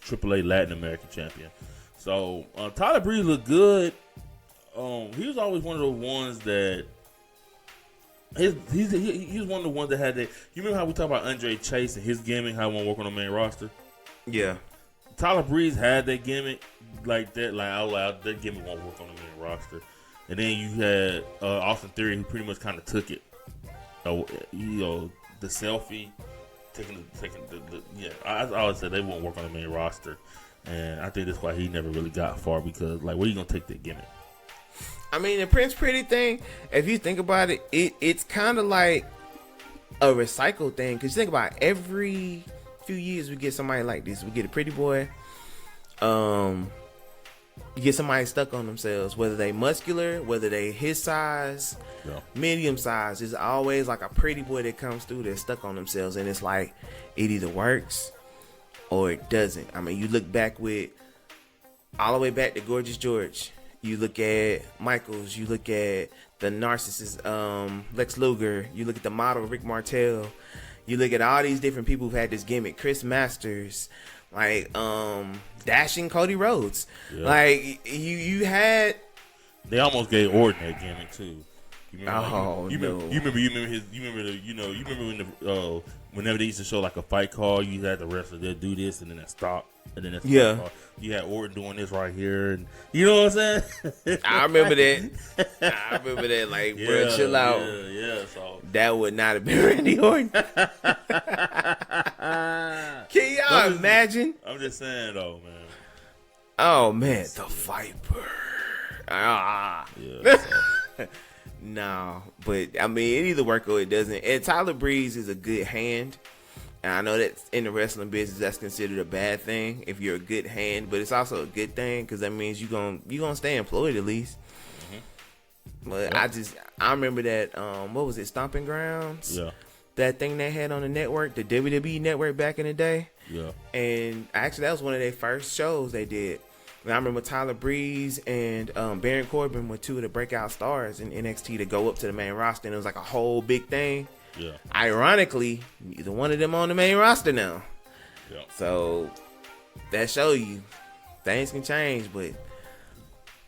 AAA Latin American champion. So Tyler Breeze looked good. He was always one of those ones that he was one of the ones that had that. You remember how we talk about Andre Chase and his gimmick, how he won't work on the main roster? Yeah. Tyler Breeze had that gimmick like that, like out loud. That gimmick won't work on the main roster. And then you had Austin Theory, who pretty much kind of took it. The selfie, taking the yeah. I always said they won't work on the main roster, and I think that's why he never really got far, because like, where you gonna take that gimmick? I mean, the Prince Pretty thing, if you think about it, it's kind of like a recycled thing. Because you think about it, every few years we get somebody like this. We get a pretty boy. You get somebody stuck on themselves, whether they muscular, whether they his size, medium size. There's always like a pretty boy that comes through that's stuck on themselves. And it's like, it either works or it doesn't. I mean, you look back all the way back to Gorgeous George. You look at Michaels, you look at the narcissist Lex Luger, you look at the model Rick Martel, you look at all these different people who've had this gimmick, Chris Masters, like Dashing Cody Rhodes. Yeah. Like you had, they almost gave Orton that gimmick too. You remember when whenever they used to show like a fight card, you had the wrestler that do this and then that stop. And then you had Orton doing this right here, and you know what I'm saying? I remember that. Like, bro, chill out. Yeah. So that would not have been Randy Orton. Can y'all imagine? I'm just saying, though, man. Oh man, the Viper. Yeah. So. No, but I mean, it either work or it doesn't. And Tyler Breeze is a good hand. And I know that in the wrestling business, that's considered a bad thing if you're a good hand, but it's also a good thing because that means you're gonna stay employed at least. Mm-hmm. But I remember that what was it, Stomping Grounds? Yeah. That thing they had on the network, the WWE network back in the day. Yeah. And actually, that was one of their first shows they did. And I remember Tyler Breeze and Baron Corbin were two of the breakout stars in NXT to go up to the main roster, and it was like a whole big thing. Yeah. Ironically, neither one of them on the main roster now. Yeah. So that show you things can change, but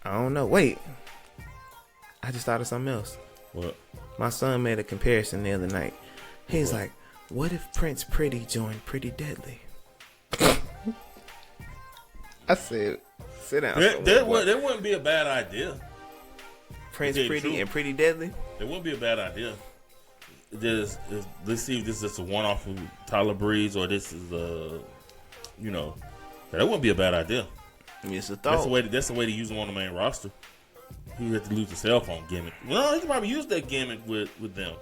I don't know. Wait, I just thought of something else. What? My son made a comparison the other night. He's like, "What if Prince Pretty joined Pretty Deadly?" I said, "Sit down." That wouldn't be a bad idea. Prince Pretty and Pretty Deadly. It wouldn't be a bad idea. Let's see if this is just a one-off with Tyler Breeze or this is that wouldn't be a bad idea. It's a thought. That's the way to use him on the main roster. He had to lose the cell phone gimmick. Well, he could probably use that gimmick with them.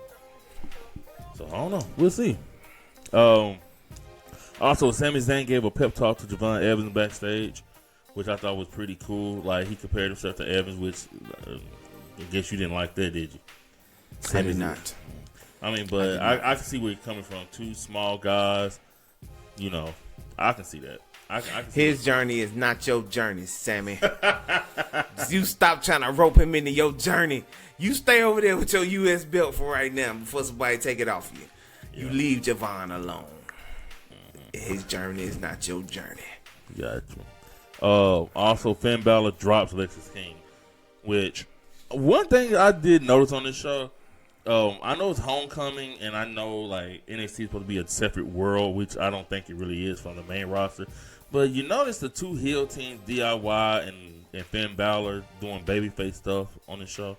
So I don't know. We'll see. Also, Sami Zayn gave a pep talk to Javon Evans backstage, which I thought was pretty cool. Like, he compared himself to Evans, which I guess you didn't like that, did you? I did not. I mean, but I can see where he's coming from. Two small guys, I can see that. I can see his journey is not your journey, Sammy. You stop trying to rope him into your journey. You stay over there with your U.S. belt for right now before somebody take it off you. You leave Javon alone. Mm-hmm. His journey is not your journey. Gotcha. Also, Finn Balor drops Lexis King, which one thing I did notice on this show. I know it's Homecoming, and I know like NXT is supposed to be a separate world, which I don't think it really is from the main roster. But you notice the two heel teams, DIY and Finn Balor, doing babyface stuff on the show.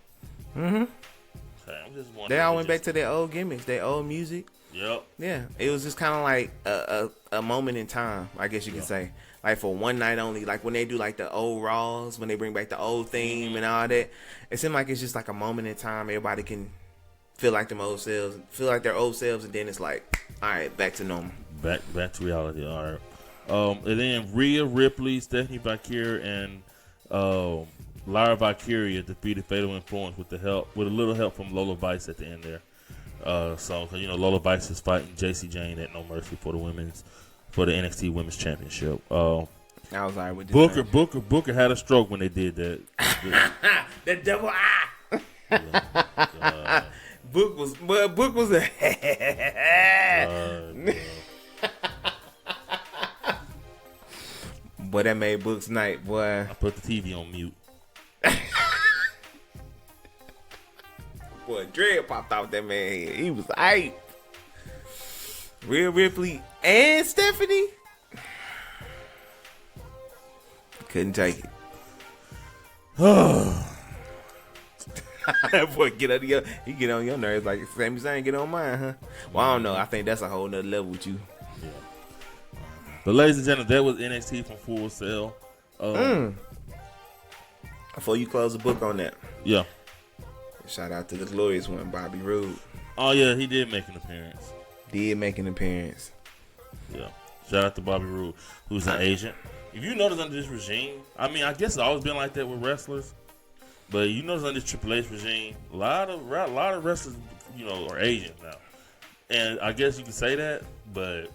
Mm-hmm. Okay, I'm just wondering. They all went back to their old gimmicks, their old music. Yep. Yeah, it was just kind of like a moment in time, I guess you could say. Like for one night only, like when they do like the old Raws, when they bring back the old theme and all that, it seemed like it's just like a moment in time. Everybody can feel like their old selves, and then it's like, all right, back to normal. Back to reality. All right. And then Rhea Ripley, Stephanie Valkyrie, and Lyra Valkyria defeated Fatal Influence with a little help from Lola Vice at the end there. So Lola Vice is fighting JC Jane at No Mercy for the NXT Women's Championship. I was alright with this. Booker had a stroke when they did that. The double eye. Book was a. Boy, that made Book's night, boy. I put the TV on mute. Boy, Dread popped off that man head. He was hype. Rhea Ripley and Stephanie couldn't take it. That boy get on your nerves like Sami Zayn get on mine, huh? Well, I don't know. I think that's a whole nother level with you. Yeah. But ladies and gentlemen, that was NXT from Full Sail. Before you close the book on that, yeah. Shout out to the glorious one, Bobby Roode. Oh yeah, he did make an appearance. Yeah. Shout out to Bobby Roode, who's an agent. If you notice under this regime, I mean, I guess it's always been like that with wrestlers. But you notice under this Triple H regime, a lot of wrestlers, are agents now. And I guess you can say that, but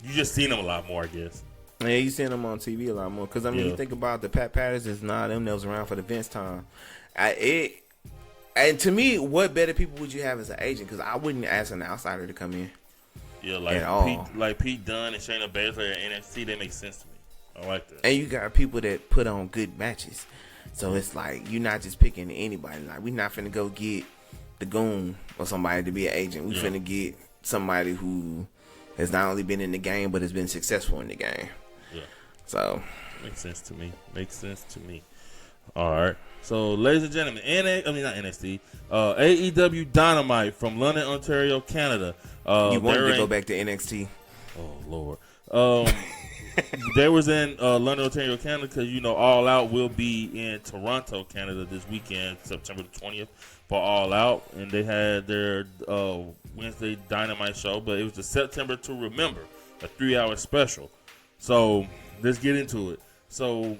you just seen them a lot more, I guess. Yeah, you seen them on TV a lot more. Because, I mean, you think about the Pat Pattersons, them that was around for the Vince time. And to me, what better people would you have as an agent? Because I wouldn't ask an outsider to come in. Yeah, Pete Dunne and Shayna Baszler at NXT, they make sense to me. I like that. And you got people that put on good matches. So it's like, you're not just picking anybody. Like, we're not finna go get the Goon or somebody to be an agent. We finna get somebody who has not only been in the game, but has been successful in the game. Yeah. So. Makes sense to me. All right. So, ladies and gentlemen, not NXT, AEW Dynamite from London, Ontario, Canada. You wanted to go back to NXT. Oh, Lord. They was in London, Ontario, Canada, because, All Out will be in Toronto, Canada this weekend, September the 20th, for All Out. And they had their Wednesday Dynamite show, but it was the September to Remember, a 3-hour special. So, let's get into it. So,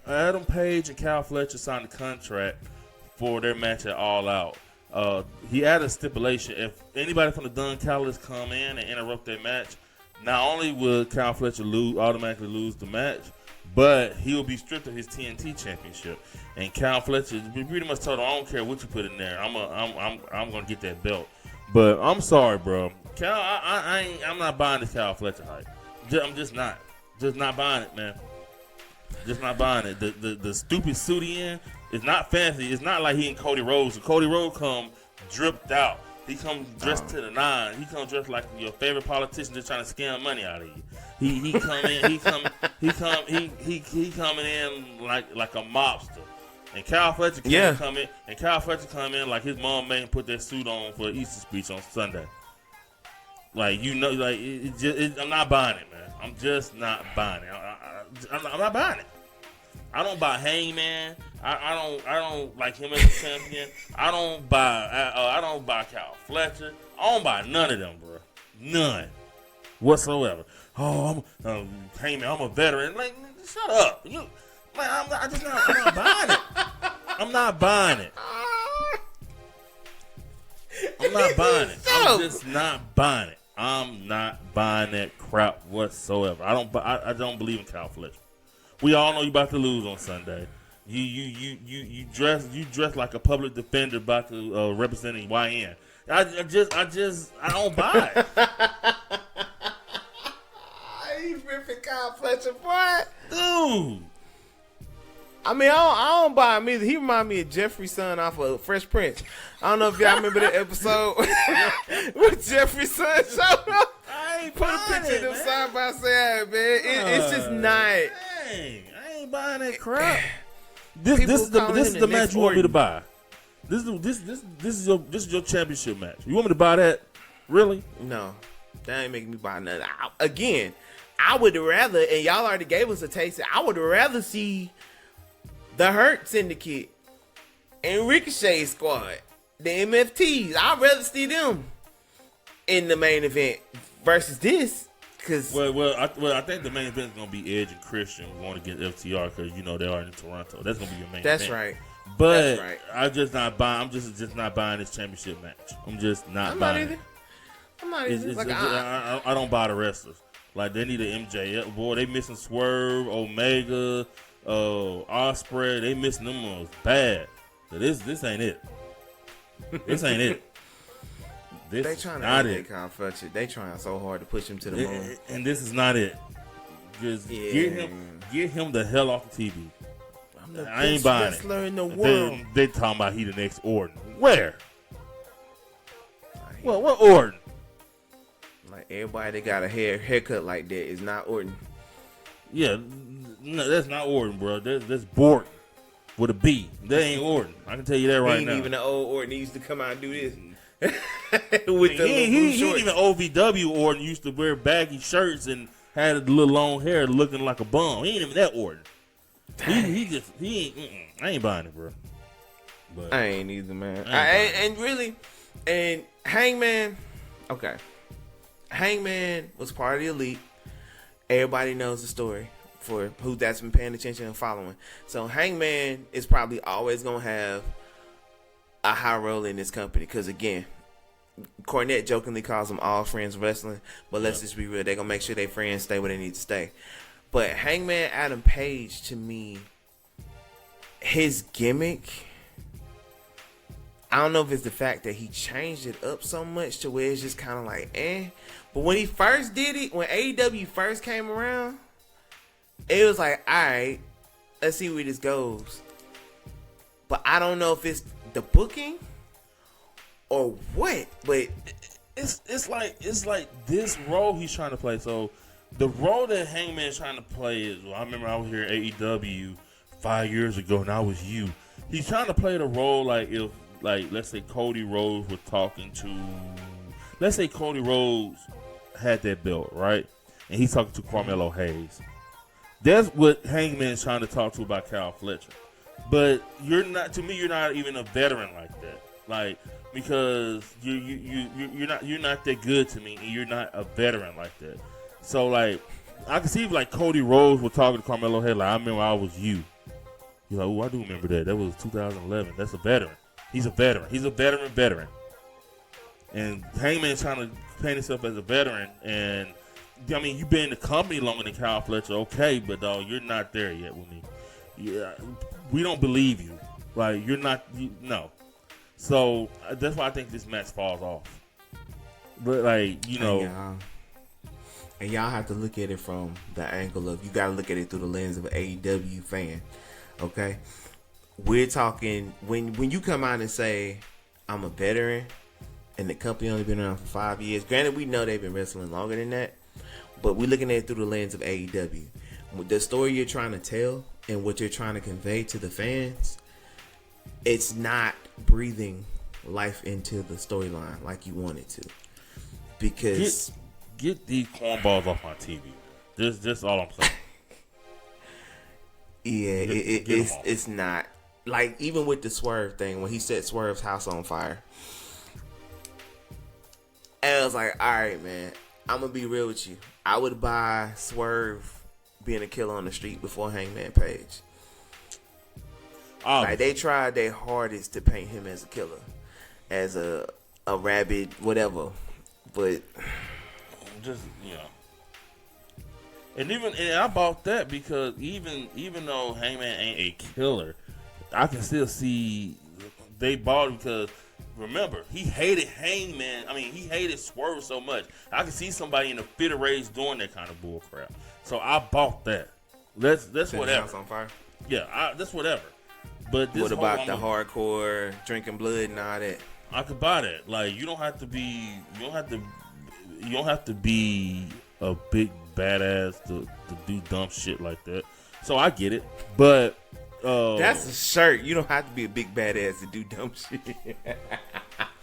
Adam Page and Kyle Fletcher signed a contract for their match at All Out. He added a stipulation: if anybody from the Dunn Callis come in and interrupt their match, not only will Kyle Fletcher automatically lose the match, but he will be stripped of his TNT championship. And Kyle Fletcher pretty much told him, "I don't care what you put in there. I'm gonna get that belt." But I'm sorry, bro. I'm not buying this Kyle Fletcher hype. I'm just not buying it, man. Just not buying it. The stupid suit he in is not fancy. It's not like he and Cody Rhodes. Cody Rhodes come dripped out. He come dressed to the nine. He come dressed like your favorite politician just trying to scam money out of you. He coming in like a mobster. And Kyle Fletcher come in. And Kyle Fletcher come in like his mom made him put that suit on for an Easter speech on Sunday. Like I'm not buying it, man. I'm just not buying it. I'm not buying it. I don't buy Hangman. I don't like him as a champion. I don't buy Kyle Fletcher. I don't buy none of them, bro. None whatsoever. Oh, Hangman. I'm a veteran. Like, shut up. I'm not buying it. I'm not buying it. I'm not buying it. I'm just not buying it. I'm not buying that crap whatsoever. I don't believe in Kyle Fletcher. We all know you about to lose on Sunday. You dress like a public defender about to representing YN. I don't buy it. He's ripping Kyle Fletcher, boy. Dude. I mean, I don't buy him either. He remind me of Jeffrey's son off of Fresh Prince. I don't know if y'all remember that episode with Jeffrey's son showed up. I ain't Put a buying picture of them side by side, man. It's just not. Dang, I ain't buying that crap. This People is the match next you want me to Orton. buy. This is your championship match. You want me to buy that? Really? No. That ain't making me buy nothing. Again, I would rather, and y'all already gave us a taste. I would rather see the Hurt Syndicate and Ricochet Squad, the MFTs. I'd rather see them in the main event versus this. Cause I think the main event is gonna be Edge and Christian going to get FTR because they are in Toronto. That's gonna be your main. That's event. right. But That's right. I'm just not buying. I'm just not buying this championship match. I'm just not buying. I'm not either. I don't buy the wrestlers. Like they need an MJF. Boy, they missing Swerve, Omega, Ospreay. They missing them ones bad. So this ain't it. This ain't it. This they trying to not make it. They trying so hard to push him to the moon. And this is not it. Just get him the hell off the TV. I ain't buying it. In the world. They talking about he the next Orton. Where? Well, what Orton? Like everybody that got a haircut like that is not Orton. Yeah, no, that's not Orton, bro. That's Borton with a B. That ain't Orton. I can tell you that right now. He ain't even the old Orton. He used to come out and do this. With the he ain't even OVW Orton used to wear baggy shirts and had a little long hair looking like a bum. He ain't even that Orton. He ain't. I ain't buying it, bro. But I ain't either, man. And Hangman, okay. Hangman was part of the Elite. Everybody knows the story for who that's been paying attention and following. So Hangman is probably always gonna have a high role in this company because again, Cornette jokingly calls them all friends wrestling, but let's just be real. They're gonna make sure their friends stay where they need to stay. But Hangman Adam Page, to me, his gimmick, I don't know if it's the fact that he changed it up so much to where it's just kind of like, eh. But when he first did it, when AEW first came around, it was like, all right, let's see where this goes. But I don't know if it's the booking or what. But it's like this role he's trying to play. So the role that Hangman's trying to play is, I remember I was here at AEW 5 years ago, and I was you. He's trying to play the role like if, let's say Cody Rhodes was talking to, let's say Cody Rhodes had that belt, right? And he's talking to Carmelo Hayes. That's what Hangman's trying to talk to about Kyle Fletcher. But you're not even a veteran like that. Like, because you're not that good to me, and you're not a veteran like that. So like, I can see if like Cody Rhodes was talking to Carmelo Hayes, like, I remember I was you. You're like, oh, I do remember that. That was 2011. That's a veteran. He's a veteran. He's a veteran. And Hangman's trying to paint himself as a veteran. And, I mean, you've been in the company longer than Kyle Fletcher, okay, but, dog, you're not there yet with me. Yeah, we don't believe you. Like, you're not, no. So, that's why I think this match falls off. But, like, And y'all have to look at it from the angle of, you got to look at it through the lens of an AEW fan, okay? We're talking, when you come out and say, I'm a veteran, and the company only been around for 5 years, granted, we know they've been wrestling longer than that, but we're looking at it through the lens of AEW. The story you're trying to tell and what you're trying to convey to the fans, it's not breathing life into the storyline like you want it to. Because... Get these cornballs off my TV. That's all I'm saying. Yeah, it's not. Like, even with the Swerve thing, when he set Swerve's house on fire, and I was like, all right, man, I'm going to be real with you. I would buy Swerve being a killer on the street before Hangman Page. Like, they tried their hardest to paint him as a killer, as a rabid whatever, but... Just, and I bought that because even though Hangman ain't a killer, I can still see they bought it because, remember, he hated Hangman. I mean, he hated Swerve so much. I can see somebody in a fit of rage doing that kind of bull crap. So I bought that. That's whatever. House on fire. Yeah, that's whatever. But this what about the hardcore drinking blood and all that? I could buy that. Like, you don't have to be a big badass to do dumb shit like that. So I get it. But that's a shirt. You don't have to be a big badass to do dumb shit.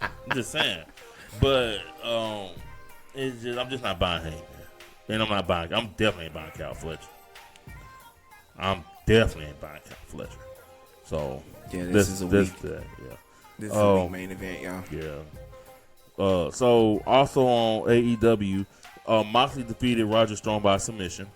I'm just saying. But It's just I'm just not buying him, and I'm definitely ain't buying Cal Fletcher. I'm definitely ain't buying Cal Fletcher. So yeah, this is a week. Yeah. This is a week main event, y'all. Yeah. So also on AEW, Moxley defeated Roger Strong by submission.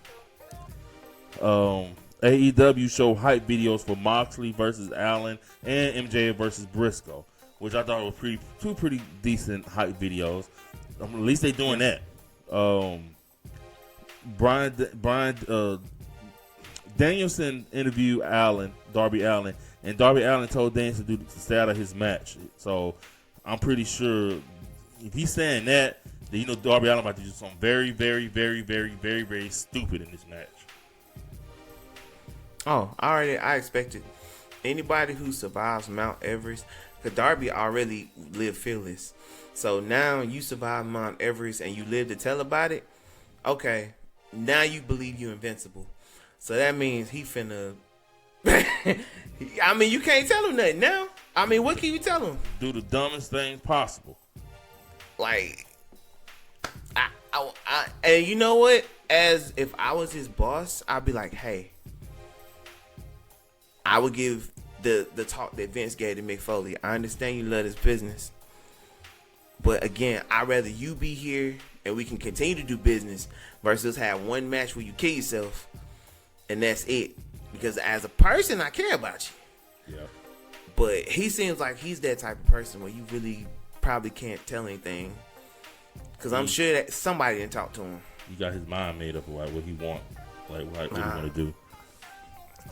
AEW showed hype videos for Moxley versus Allen and MJF versus Briscoe, which I thought were two pretty decent hype videos. At least they doing that. Brian Danielson interviewed Darby Allin, and Darby Allin told Danielson to stay out of his match. So I'm pretty sure if he's saying that, then Darby Allin about to do something very, very, very, very, very, very stupid in this match. Oh, I expected anybody who survives Mount Everest, because Darby already lived fearless. So now you survive Mount Everest and you live to tell about it. Okay, now you believe you're invincible. So that means he finna. I mean, you can't tell him nothing now. I mean, what can you tell him? Do the dumbest things possible. Like, and you know what? As if I was his boss, I'd be like, hey, I would give the talk that Vince gave to Mick Foley. I understand you love this business, but again, I'd rather you be here and we can continue to do business versus have one match where you kill yourself and that's it. Because as a person, I care about you. Yeah. But he seems like he's that type of person where you really probably can't tell anything. Because I'm sure that somebody didn't talk to him. He got his mind made up of what he want, like what he want to do.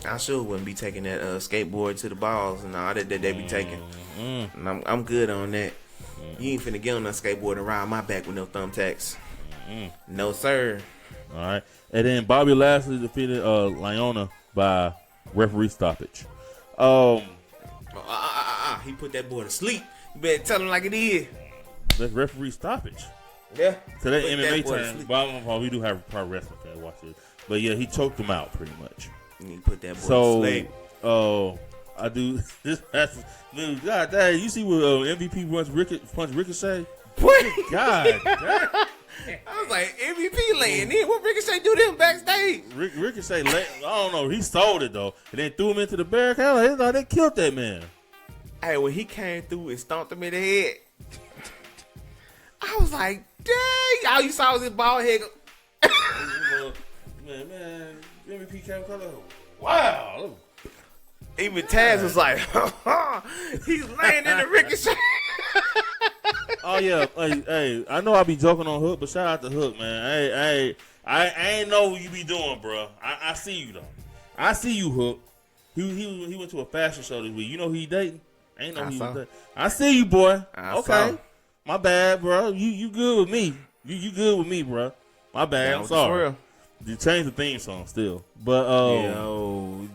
I sure wouldn't be taking that skateboard to the balls and all that they be taking. And I'm good on that. You ain't finna get on that skateboard and ride my back with no thumbtacks. No, sir. All right. And then Bobby Lashley defeated Liona by referee stoppage. He put that boy to sleep. You better tell him like it is. That's referee stoppage. Yeah. So that MMA time, we do have pro wrestling fans watch it. But yeah, he choked him out pretty much. He put that boy to sleep. I do this. Dude, God dang, you see what MVP punch Ricochet? What? God dang. I was like, MVP laying in. What Ricochet do to him backstage? Ricochet, I don't know. He sold it though, and then threw him into the barricade. Like, they killed that man. Hey, when he came through and stomped him in the head, I was like, dang! All you saw was his bald head. man, MVP came color. Wow. Even Taz was like, he's laying in the Ricochet. Oh yeah, hey, I know I be joking on Hook, but shout out to Hook, man. Hey, I ain't know what you be doing, bro. I see you though. I see you, Hook. He went to a fashion show this week. You know who he dating? I ain't know who he was dating. I see you, boy. Okay, my bad, bro. You good with me? You good with me, bro? My bad. I'm sorry. You changed the theme song still, but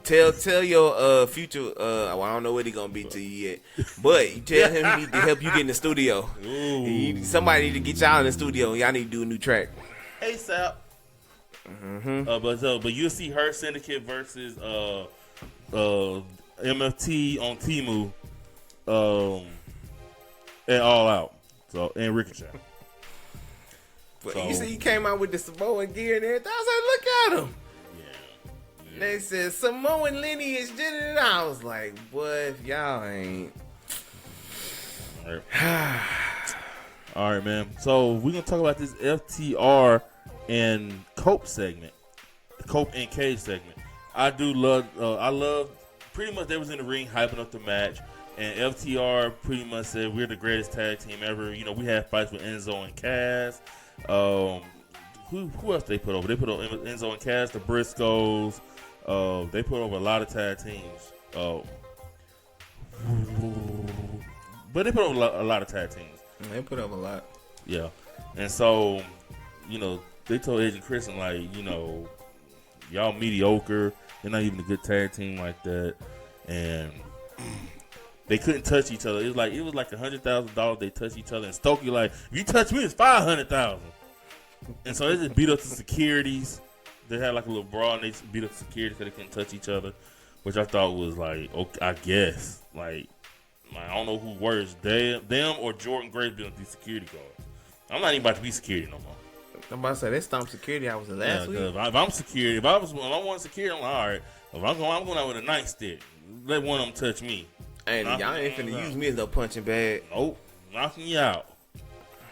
tell your future. Well, I don't know what he gonna be to you yet, but you tell him he need to help you get in the studio. Somebody need to get y'all in the studio. Y'all need to do a new track. ASAP. But you'll see her Syndicate versus MFT on Temu, and All Out. So and Ricochet. But you see, he came out with the Samoan gear and everything. I was like, look at him. Yeah. They said Samoan lineage did it. I was like, boy, if y'all ain't. All right, man. So we're gonna talk about this FTR and Cope segment, the Cope and Cage segment. I love. Pretty much they was in the ring hyping up the match, and FTR pretty much said we're the greatest tag team ever. You know, we had fights with Enzo and Cass. Who else they put over? They put over Enzo and Cass, the Briscoes. They put over a lot of tag teams. But they put over a lot of tag teams. They put over a lot. Yeah. And so, they told Edge and Christian, like, y'all mediocre. They're not even a good tag team like that. And they couldn't touch each other. It was like $100,000 they touched each other. And Stokely like, if you touch me, it's $500,000. And so they just beat up the securities. They had like a little brawl and they beat up the security because they couldn't touch each other, which I thought was like, okay, I guess. Like, I don't know who worse, them or Jordan Grace being these security guards. I'm not even about to be security no more. I'm about to say, they stomped security hours last week. If I'm security, if I want security, I'm like, all right. If I'm going out with a nightstick. Let one of them touch me. And y'all ain't finna use me as no punching bag. Nope, knocking you out.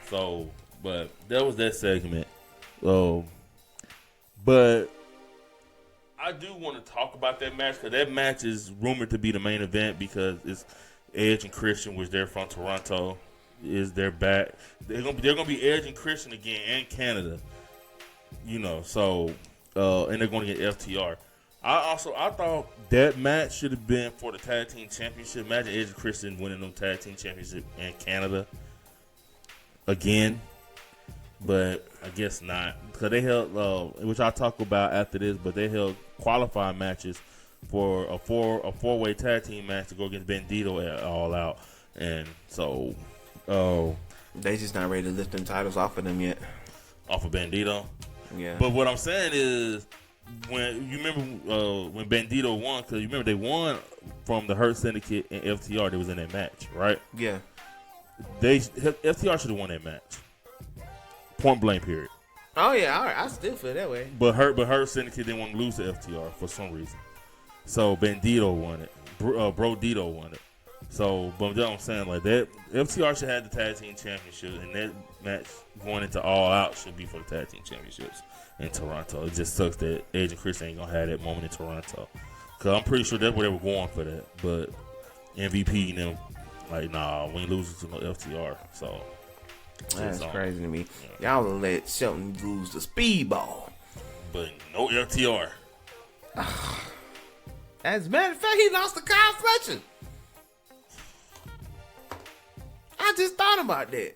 So, but that was that segment. But I do want to talk about that match because that match is rumored to be the main event because it's Edge and Christian, which they're from Toronto, is their back. They're gonna be Edge and Christian again and Canada. You know, so and they're going to get FTR. I thought that match should have been for the tag team championship. Imagine Edge and Christian winning them tag team championship in Canada again, but I guess not because they held, which I'll talk about after this. But they held qualifying matches for a four-way tag team match to go against Bandito at All Out, and so they just not ready to lift them titles off of them yet. Off of Bandito, yeah. But what I'm saying is, when you remember when Bandito won, because you remember they won from the Hurt Syndicate and FTR, that was in that match, right? Yeah. FTR should have won that match. Point blank, period. Oh yeah, all right. I still feel that way. But Hurt Syndicate didn't want to lose to FTR for some reason, so Bandito won it. Brodito won it. So, but I'm saying like that, FTR should have the tag team championship, and that match going into All Out should be for the tag team championships in Toronto. It just sucks that Edge and Chris ain't gonna have that moment in Toronto, cause I'm pretty sure that's where they were going for that. But MVP and them like, nah, we ain't losing to no FTR. So that's crazy to me. Yeah. Y'all let Shelton lose the speedball, but no FTR. As a matter of fact, he lost to Kyle Fletcher. I just thought about that.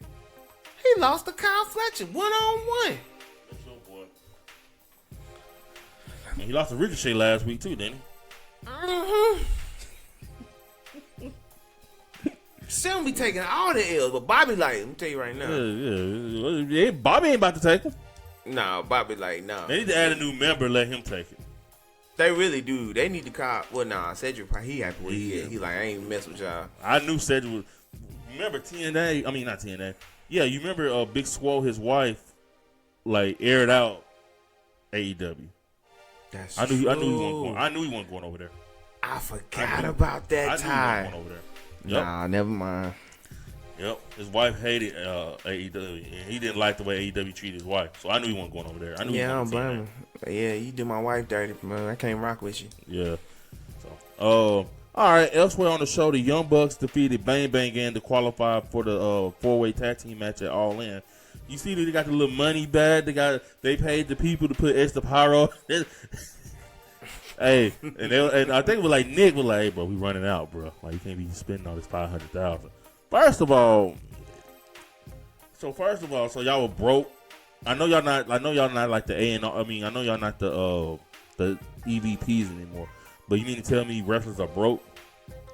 He lost to Kyle Fletcher 1-on-1. That's your boy. And he lost to Ricochet last week too, didn't he? Mm-hmm. Shelton be taking all the L's, but Bobby like, let me tell you right now. Yeah. Bobby ain't about to take him. Nah, Bobby like, nah. They need to add a new member, let him take it. They really do. They need to call. Well, nah, Cedric, he happy where he at. He like, I ain't mess with y'all. I knew Cedric was. Remember TNA? I mean, not TNA. Yeah, you remember Big Swole, his wife, like aired out AEW. That's I knew true. I knew he wasn't going over there. I forgot about that time. I knew he wasn't going over there. Yep. Nah, never mind. Yep, his wife hated AEW, and he didn't like the way AEW treated his wife. So I knew he wasn't going over there. I knew. Yeah, I don't blame him. Yeah, you do my wife dirty, man. I can't rock with you. Yeah. So, all right. Elsewhere on the show, the Young Bucks defeated Bang Bang Gang to qualify for the four-way tag team match at All In. You see, they got the little money bag. They paid the people to put extra pyro. Hey, and I think it was like Nick was like, "Hey, bro, we running out, bro. Like, you can't be spending all this $500,000." First of all, so y'all were broke. I know y'all not like the A&R. I mean, I know y'all not the EVPs anymore. But you mean to tell me wrestlers are broke?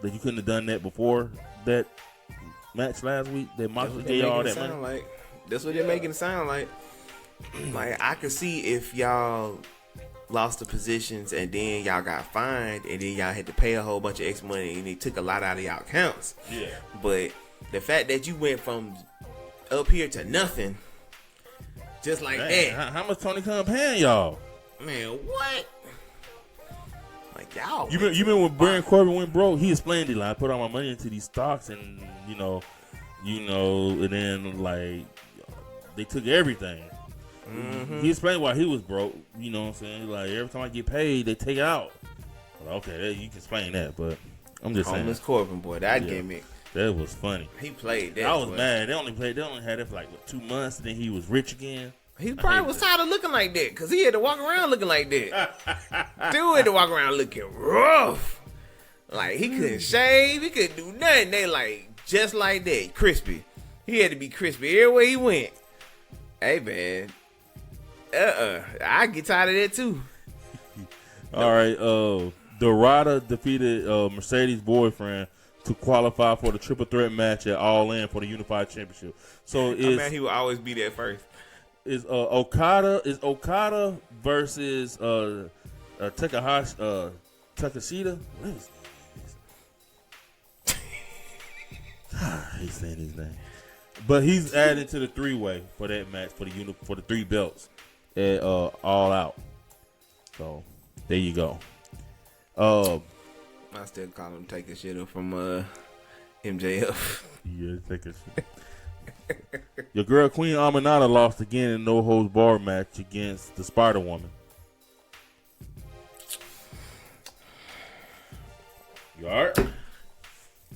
That you couldn't have done that before that match last week? That Moxley gave y'all that money? Like. That's what they're making it sound like. Like, I could see if y'all lost the positions and then y'all got fined and then y'all had to pay a whole bunch of extra money and they took a lot out of y'all accounts. Yeah. But the fact that you went from up here to nothing, just like that. How much Tony Khan paying y'all? Man, what? Like, y'all. You remember when Baron Corbin went broke? He explained it like, I put all my money into these stocks and, you know, and then, like, they took everything. Mm-hmm. He explained why he was broke. You know what I'm saying? Like, every time I get paid, they take it out. Like, okay, you can explain that, but I'm just saying. Homeless Corbin, boy, that gimmick. That was funny. He played that. I was mad. They only had it for like 2 months, and then he was rich again. He probably was tired of looking like that because he had to walk around looking like that. Dude had to walk around looking rough. Like, he couldn't shave. He couldn't do nothing. They like, just like that, crispy. He had to be crispy everywhere he went. Hey, man. I get tired of that, too. All right. Dorada defeated Mercedes' boyfriend to qualify for the triple threat match at All In for the Unified Championship. So man, he will always be there first. Is Okada versus Takashita? What is his name? I hate saying his name. But he's adding to the 3-way for that match for the 3 belts at All Out. So there you go. I still call him taking shit up from MJF. Yeah, take a shit. Your girl Queen Aminata lost again in a no holds barred match against the Spider Woman. You alright?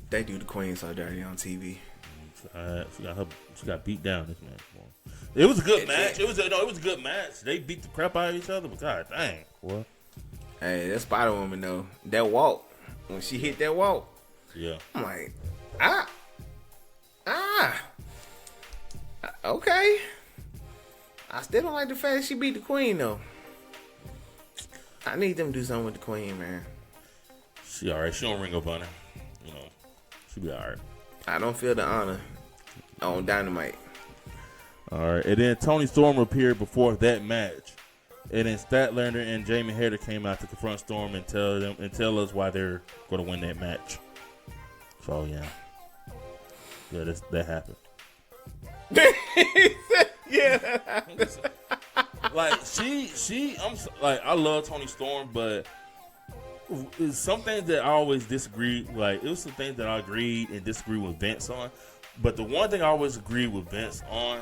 They do the Queen so dirty on TV. She got beat down this match. It was a good match. It was a good match. They beat the crap out of each other, but god dang, boy. Hey, that Spider Woman though, that walk when she hit that walk, yeah, I'm like, okay. I still don't like the fact that she beat the Queen though. I need them to do something with the Queen, man. She alright. She don't ring up on her. You know, she be alright. I don't feel the honor on Dynamite. All right, and then Tony Storm appeared before that match, and then Statlander and Jamie Hayter came out to confront Storm and tell us why they're going to win that match. So yeah, that happened. Yeah, like I love Tony Storm, but it's some things that I always disagree. Like it was some things that I agreed and disagreed with Vince on, but the one thing I always agreed with Vince on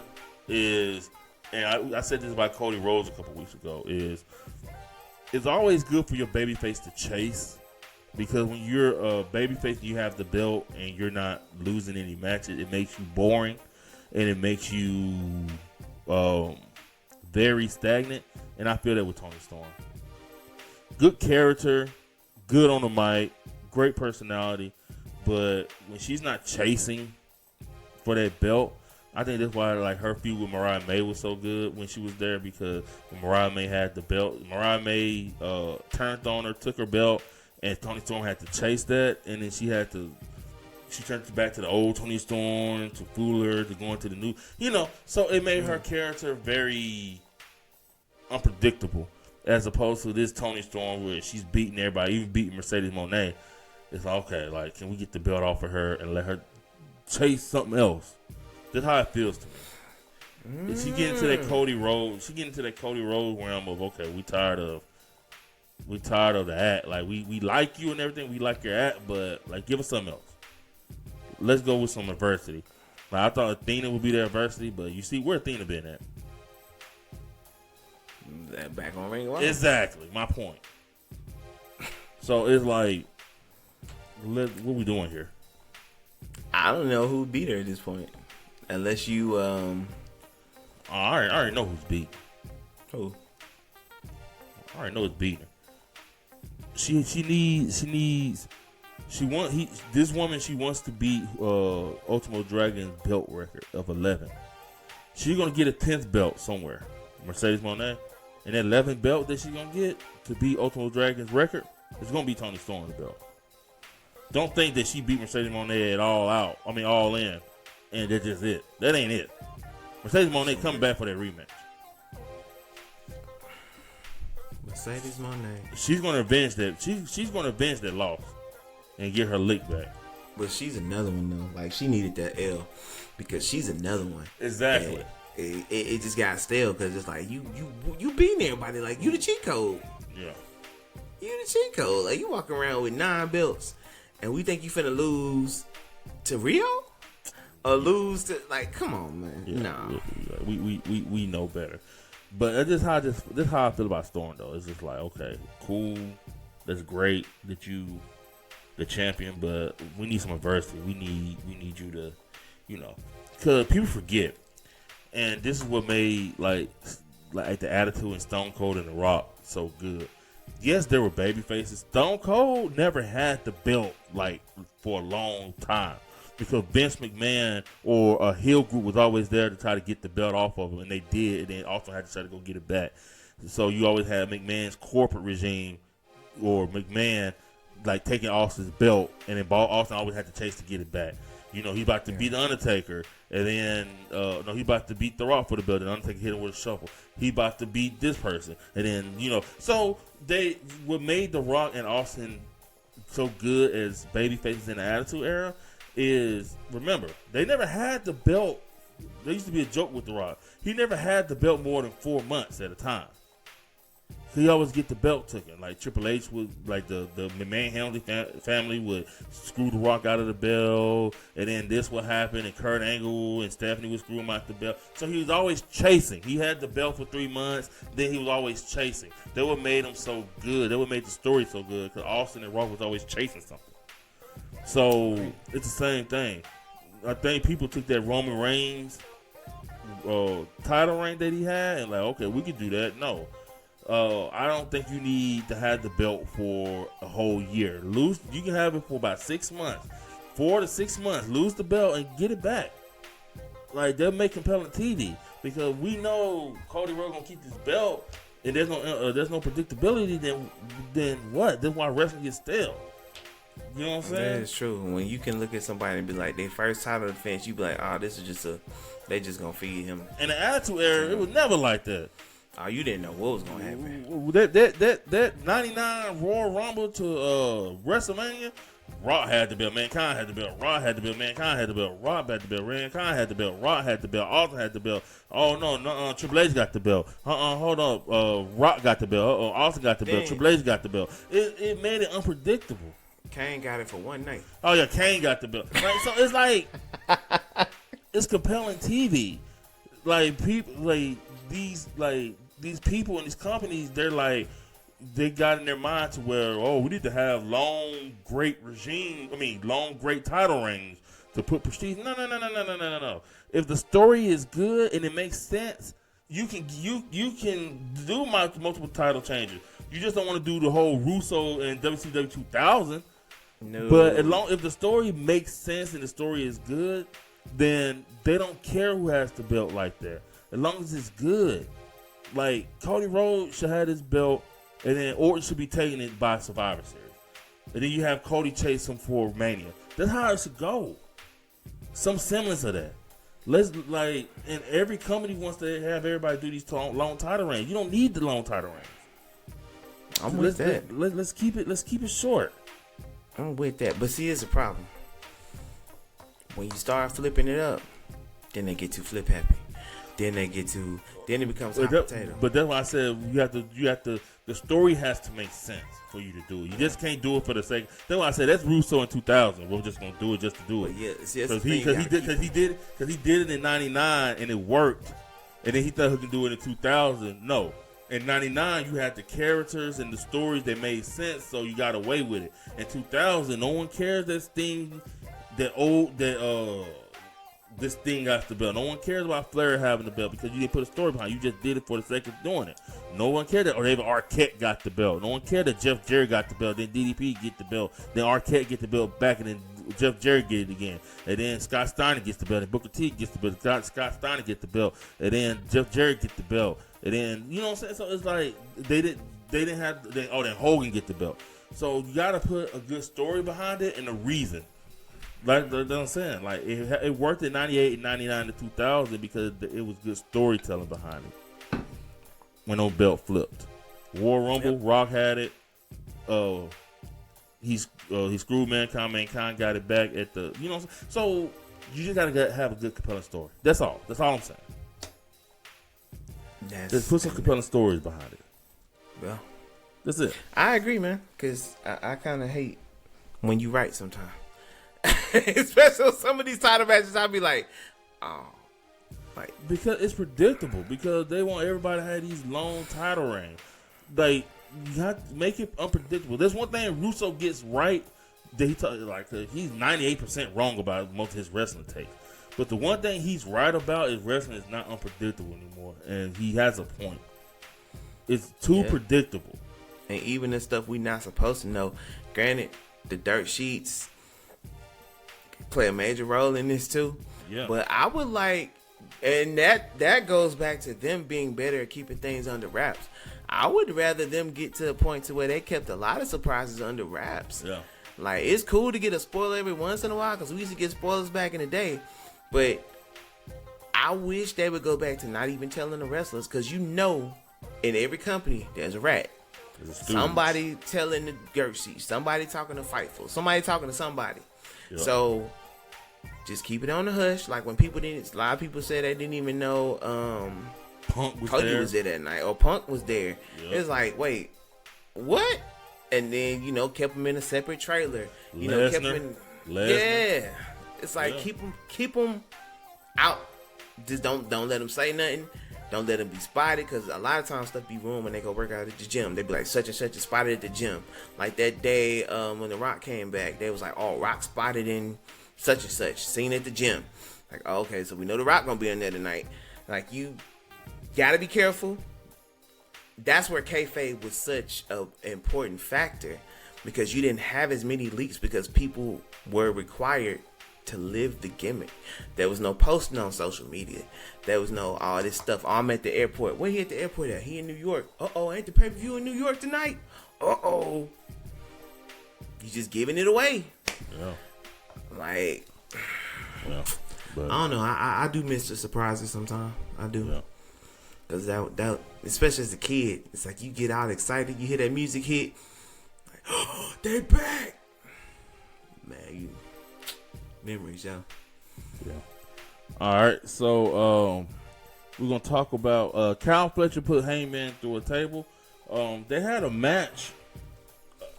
is, and I said this about Cody Rhodes a couple weeks ago, is it's always good for your babyface to chase, because when you're a babyface and you have the belt and you're not losing any matches, it makes you boring and it makes you very stagnant, and I feel that with Tony Storm. Good character, good on the mic, great personality, but when she's not chasing for that belt, I think that's why like her feud with Mariah May was so good when she was there, because when Mariah May had the belt, Mariah May turned on her, took her belt, and Tony Storm had to chase that, and then she turned back to the old Tony Storm, to fool her, to go into the new, so it made her character very unpredictable, as opposed to this Tony Storm where she's beating everybody, even beating Mercedes Moné. It's like, okay, like, can we get the belt off of her and let her chase something else? That's how it feels to me. If she get into that Cody Rhodes, realm of, okay, we tired of the act. Like we like you and everything, we like your act, but like give us something else. Let's go with some adversity. Like I thought Athena would be the adversity, but you see where Athena been at. That back on Ring of Honor. Exactly, my point. So it's like, what are we doing here? I don't know who beat her at this point. Unless you, I already know who's beating. Who? I already know who's beating. This woman, she wants to beat Ultimo Dragon's belt record of 11. She's gonna get a 10th belt somewhere. Mercedes Moné, and that 11th belt that she's gonna get to beat Ultimo Dragon's record, it's gonna be Tony Storm's belt. Don't think that she beat Mercedes Moné at All In. And that's just it. That ain't it. Mercedes Moné coming back for that rematch. Mercedes Moné. She's gonna avenge that. She's gonna avenge that loss and get her lick back. But she's another one though. Like she needed that L because she's another one. Exactly. It just got stale because it's like you beating everybody. Like you the cheat code. Yeah. You the cheat code. Like you walking around with 9 belts, and we think you finna lose to Rio. Or lose to, like, come on, man. Yeah, nah. We know better. But this is how I feel about Storm, though. It's just like, okay, cool. That's great that you the champion, but we need some adversity. We need you to, because people forget. And this is what made, like the Attitude and Stone Cold and The Rock so good. Yes, there were baby faces. Stone Cold never had the belt, like, for a long time. Because Vince McMahon or a heel group was always there to try to get the belt off of him, and they did, and then also had to try to go get it back. So you always had McMahon's corporate regime, or McMahon like taking Austin's belt, and then Austin always had to chase to get it back. He's about to beat the Undertaker, and then he's about to beat The Rock for the belt, and Undertaker hit him with a shuffle. He about to beat this person, and then So what made The Rock and Austin so good as baby faces in the Attitude Era is, remember, they never had the belt there used to be a joke with The Rock. He never had the belt more than 4 months at a time. He always get the belt taken. Like Triple H would, like the McMahon family would screw The Rock out of the belt, and then this would happen, and Kurt Angle and Stephanie would screw him out the belt. So he was always chasing. He had the belt for 3 months, then he was always chasing. That what made him so good. That what made the story so good, because Austin and Rock was always chasing something. So it's the same thing. I think people took that Roman Reigns title reign that he had and like, okay, we can do that. No. I don't think you need to have the belt for a whole year. You can have it for about 6 months, 4 to 6 months. Lose the belt and get it back. Like they'll make compelling TV because we know Cody Rhodes gonna keep this belt, and there's no predictability. Then what? That's why wrestling gets stale. You know what I'm saying? That is true. When you can look at somebody and be like, their first title defense, you be like, oh, this is just they just gonna feed him. In the Attitude Era, it was never like that. Oh, you didn't know what was gonna happen. That 99 Royal Rumble to WrestleMania, Raw had the belt, Mankind had the belt, Raw had the belt, Mankind had the belt, Rob had the belt, Mankind had the belt, Raw had the belt, Austin had the belt. Oh no, Triple H got the belt. Hold up, Rock got the belt. Austin got the belt. Triple H got the belt. It made it unpredictable. Kane got it for one night. Oh yeah, Kane got the belt. Like, so it's like it's compelling TV. Like people, these people in these companies, they got in their mind to where, we need to have long, great title reigns to put prestige. No. If the story is good and it makes sense, you can do multiple title changes. You just don't want to do the whole Russo and WCW 2000. No. But if the story makes sense and the story is good, then they don't care who has the belt like that. As long as it's good. Like, Cody Rhodes should have his belt, and then Orton should be taking it by Survivor Series. And then you have Cody chase him for Mania. That's how it should go. Some semblance of that. And every company wants to have everybody do these long title reigns. You don't need the long title reigns. I'm with that. Let's keep it short. I'm with that. But see, it's a problem. When you start flipping it up, then they get too flip happy. Then it becomes hot potato. But that's why I said you have to. The story has to make sense for you to do it. You just can't do it for the sake. That's why I said that's Russo in 2000. We're just gonna do it just to do it. Because he did it in '99 and it worked, and then he thought he could do it in 2000. No, in '99 you had the characters and the stories that made sense, so you got away with it. In 2000, no one cares this thing this thing got the belt. No one cares about Flair having the belt because you didn't put a story behind it. You just did it for the sake of doing it. No one cared that David Arquette got the belt. No one cared that Jeff Jarrett got the belt. Then DDP get the belt. Then Arquette get the belt back, and then Jeff Jarrett get it again. And then Scott Steiner gets the belt. And Booker T gets the belt. Scott Steiner get the belt. And then Jeff Jarrett get the belt. And then, you know what I'm saying? So it's like they didn't have. Then Hogan get the belt. So you got to put a good story behind it and a reason. Like I'm saying, like it worked in '98 and '99 to 2000 because it was good storytelling behind it. When no belt flipped, War Rumble, yep. Rock had it. He screwed Mankind. Mankind got it back at the. You know, so you just gotta have a good compelling story. That's all. That's all I'm saying. Just put some compelling stories behind it. Well, that's it. I agree, man. Because I kind of hate when you write sometimes. Especially on some of these title matches, I'll be like, oh. Like, because it's predictable. Because they want everybody to have these long title reigns. Like, you have to make it unpredictable. There's one thing Russo gets right that he's 98% wrong about most of his wrestling takes. But the one thing he's right about is wrestling is not unpredictable anymore. And he has a point. It's too predictable. And even the stuff we're not supposed to know. Granted, the dirt sheets play a major role in this too. Yeah. But I would like, and that goes back to them being better at keeping things under wraps. I would rather them get to a point to where they kept a lot of surprises under wraps. Yeah. Like, it's cool to get a spoiler every once in a while because we used to get spoilers back in the day. But I wish they would go back to not even telling the wrestlers, because you know, in every company there's a rat. Somebody telling the Gertzy, somebody talking to Fightful, somebody talking to somebody. Yeah. So just keep it on the hush. Like when people didn't, a lot of people said they didn't even know Punk was Cody there. was there that night, or Punk was there. Yep. It's like, wait, what? And then kept him in a separate trailer. Kept him in. Lesnar. Yeah, it's like Yeah. keep him out. Just don't let him say nothing. Don't let him be spotted, because a lot of times stuff be ruined when they go work out at the gym. They be like, such and such is spotted at the gym. Like that day when The Rock came back, they was like, oh, Rock spotted in such and such, seen at the gym. Like, oh, okay, so we know The Rock gonna be in there tonight. Like, you gotta be careful. That's where kayfabe was such an important factor, because you didn't have as many leaks because people were required to live the gimmick. There was no posting on social media. There was no all this stuff. Oh, I'm at the airport. Where he at the airport at? He in New York. Ain't the pay-per-view in New York tonight? You just giving it away. Yeah. Like, Yeah. But, I don't know. I do miss the surprises sometimes. I do. Yeah. Cause that especially as a kid, it's like you get all excited. You hear that music hit. Like, oh, they back. Man, memories, yeah. Yeah. All right. So we're gonna talk about Kyle Fletcher put Heyman through a table. They had a match.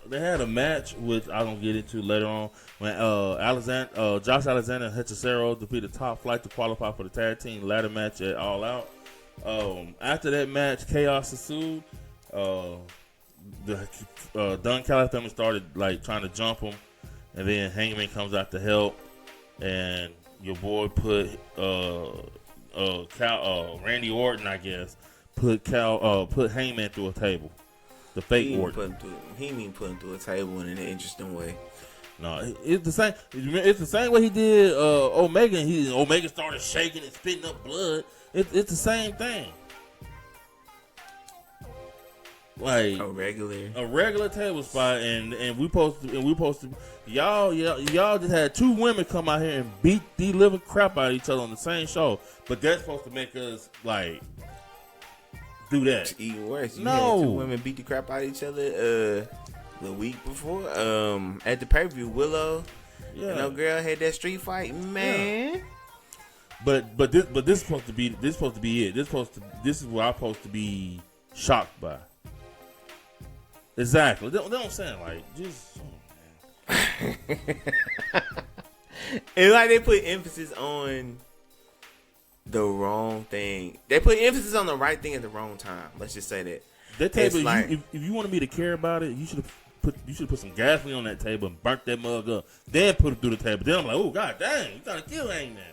Which I don't get into later on, when Josh Alexander and Hechicero defeated Top Flight to qualify for the tag team ladder match at All Out. After that match, chaos ensued. The Don Callis family started like trying to jump him, and then Hangman comes out to help, and your boy put Randy Orton, I guess, put Hangman through a table. The fake Orton. He didn't put him through a table in an interesting way. No, it's the same. It's the same way he did Omega. And Omega started shaking and spitting up blood. It's the same thing. Like A regular table spot, and we posted y'all just had two women come out here and beat the living crap out of each other on the same show, but that's supposed to make us like do that. It's even worse. You No. had two women beat the crap out of each other the week before. At the pay-per-view, Willow, Yeah. girl had that street fight, man. But this is supposed to be it. This is what I'm supposed to be shocked by. Exactly. That's what I'm saying. Like, just It's like they put emphasis on the wrong thing. They put emphasis on the right thing at the wrong time. Let's just say that. that table. like- If you wanted me to care about it, you should have put some gasoline on that table and burnt that mug up. Then put it through the table. Then I'm like, oh god dang, you gotta kill Hangman.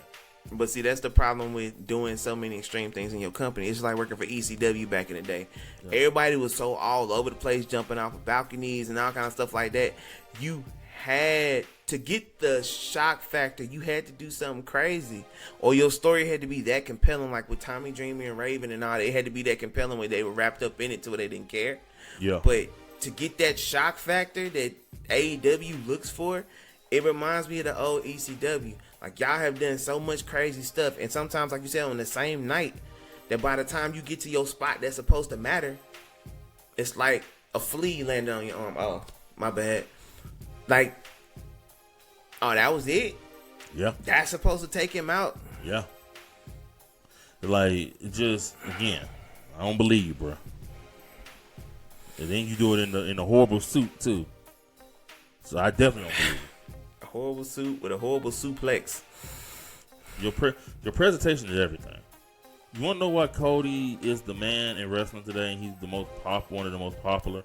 But see, that's the problem with doing so many extreme things in your company. It's like working for ECW back in the day. Yeah. Everybody was so all over the place, jumping off of balconies and all kind of stuff like that. You had to get the shock factor. You had to do something crazy, or your story had to be that compelling. Like with Tommy Dreamer and Raven and all, it had to be that compelling when they were wrapped up in it to where they didn't care. Yeah. But to get that shock factor that AEW looks for, it reminds me of the old ECW. Like, y'all have done so much crazy stuff, and sometimes, like you said, on the same night, that by the time you get to your spot that's supposed to matter, it's like a flea landed on your arm. Oh, my bad. Like, oh, that was it? Yeah. That's supposed to take him out? Yeah. Like, it just, again, I don't believe you, bro. And then you do it in a horrible suit too. So I definitely don't believe you. A horrible suit with a horrible suplex. Your presentation is everything. You want to know why Cody is the man in wrestling today and he's the most popular, one of the most popular?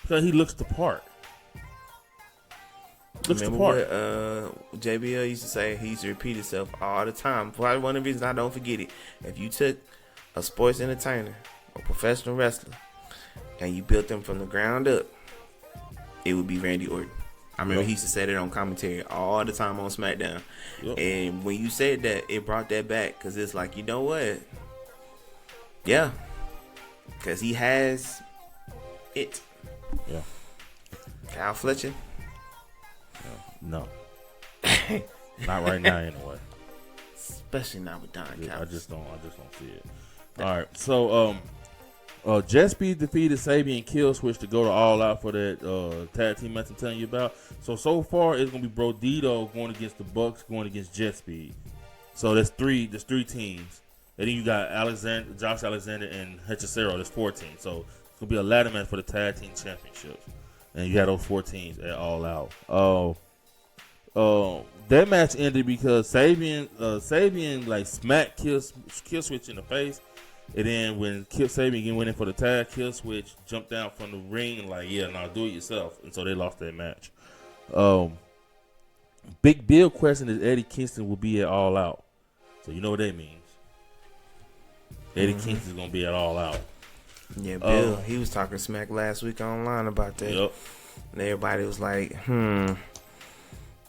Because he looks the part. Remember what JBL used to say? He used to repeat himself all the time. Probably one of the reasons I don't forget it. If you took a sports entertainer or professional wrestler and you built them from the ground up, it would be Randy Orton. I remember he used to say that on commentary all the time on SmackDown. Yep. And when you said that, it brought that back, because it's like, you know what? Yeah. Because he has it. Yeah. Kyle Fletcher. No. Not right now anyway. Especially not with Don Callis. I just don't see it. All right. So Jet Speed defeated Sabian Kill Switch to go to All Out for that tag team match I'm telling you about. So far it's gonna be Brodito going against the Bucks, going against Jet Speed. So there's three teams. And then you got Josh Alexander and Hechicero. There's 4 teams. So it's gonna be a ladder match for the tag team championships. And you got those 4 teams at All Out. That match ended because Sabian like smacked Kill Switch in the face. And then when Sabian went in for the tag, Kill Switch jumped down from the ring and like, yeah, no, do it yourself. And so they lost that match. Big Bill question is Eddie Kingston will be at All Out. So you know what that means. Eddie Kingston's going to be at All Out. Yeah, Bill, he was talking smack last week online about that. Yep. And everybody was like,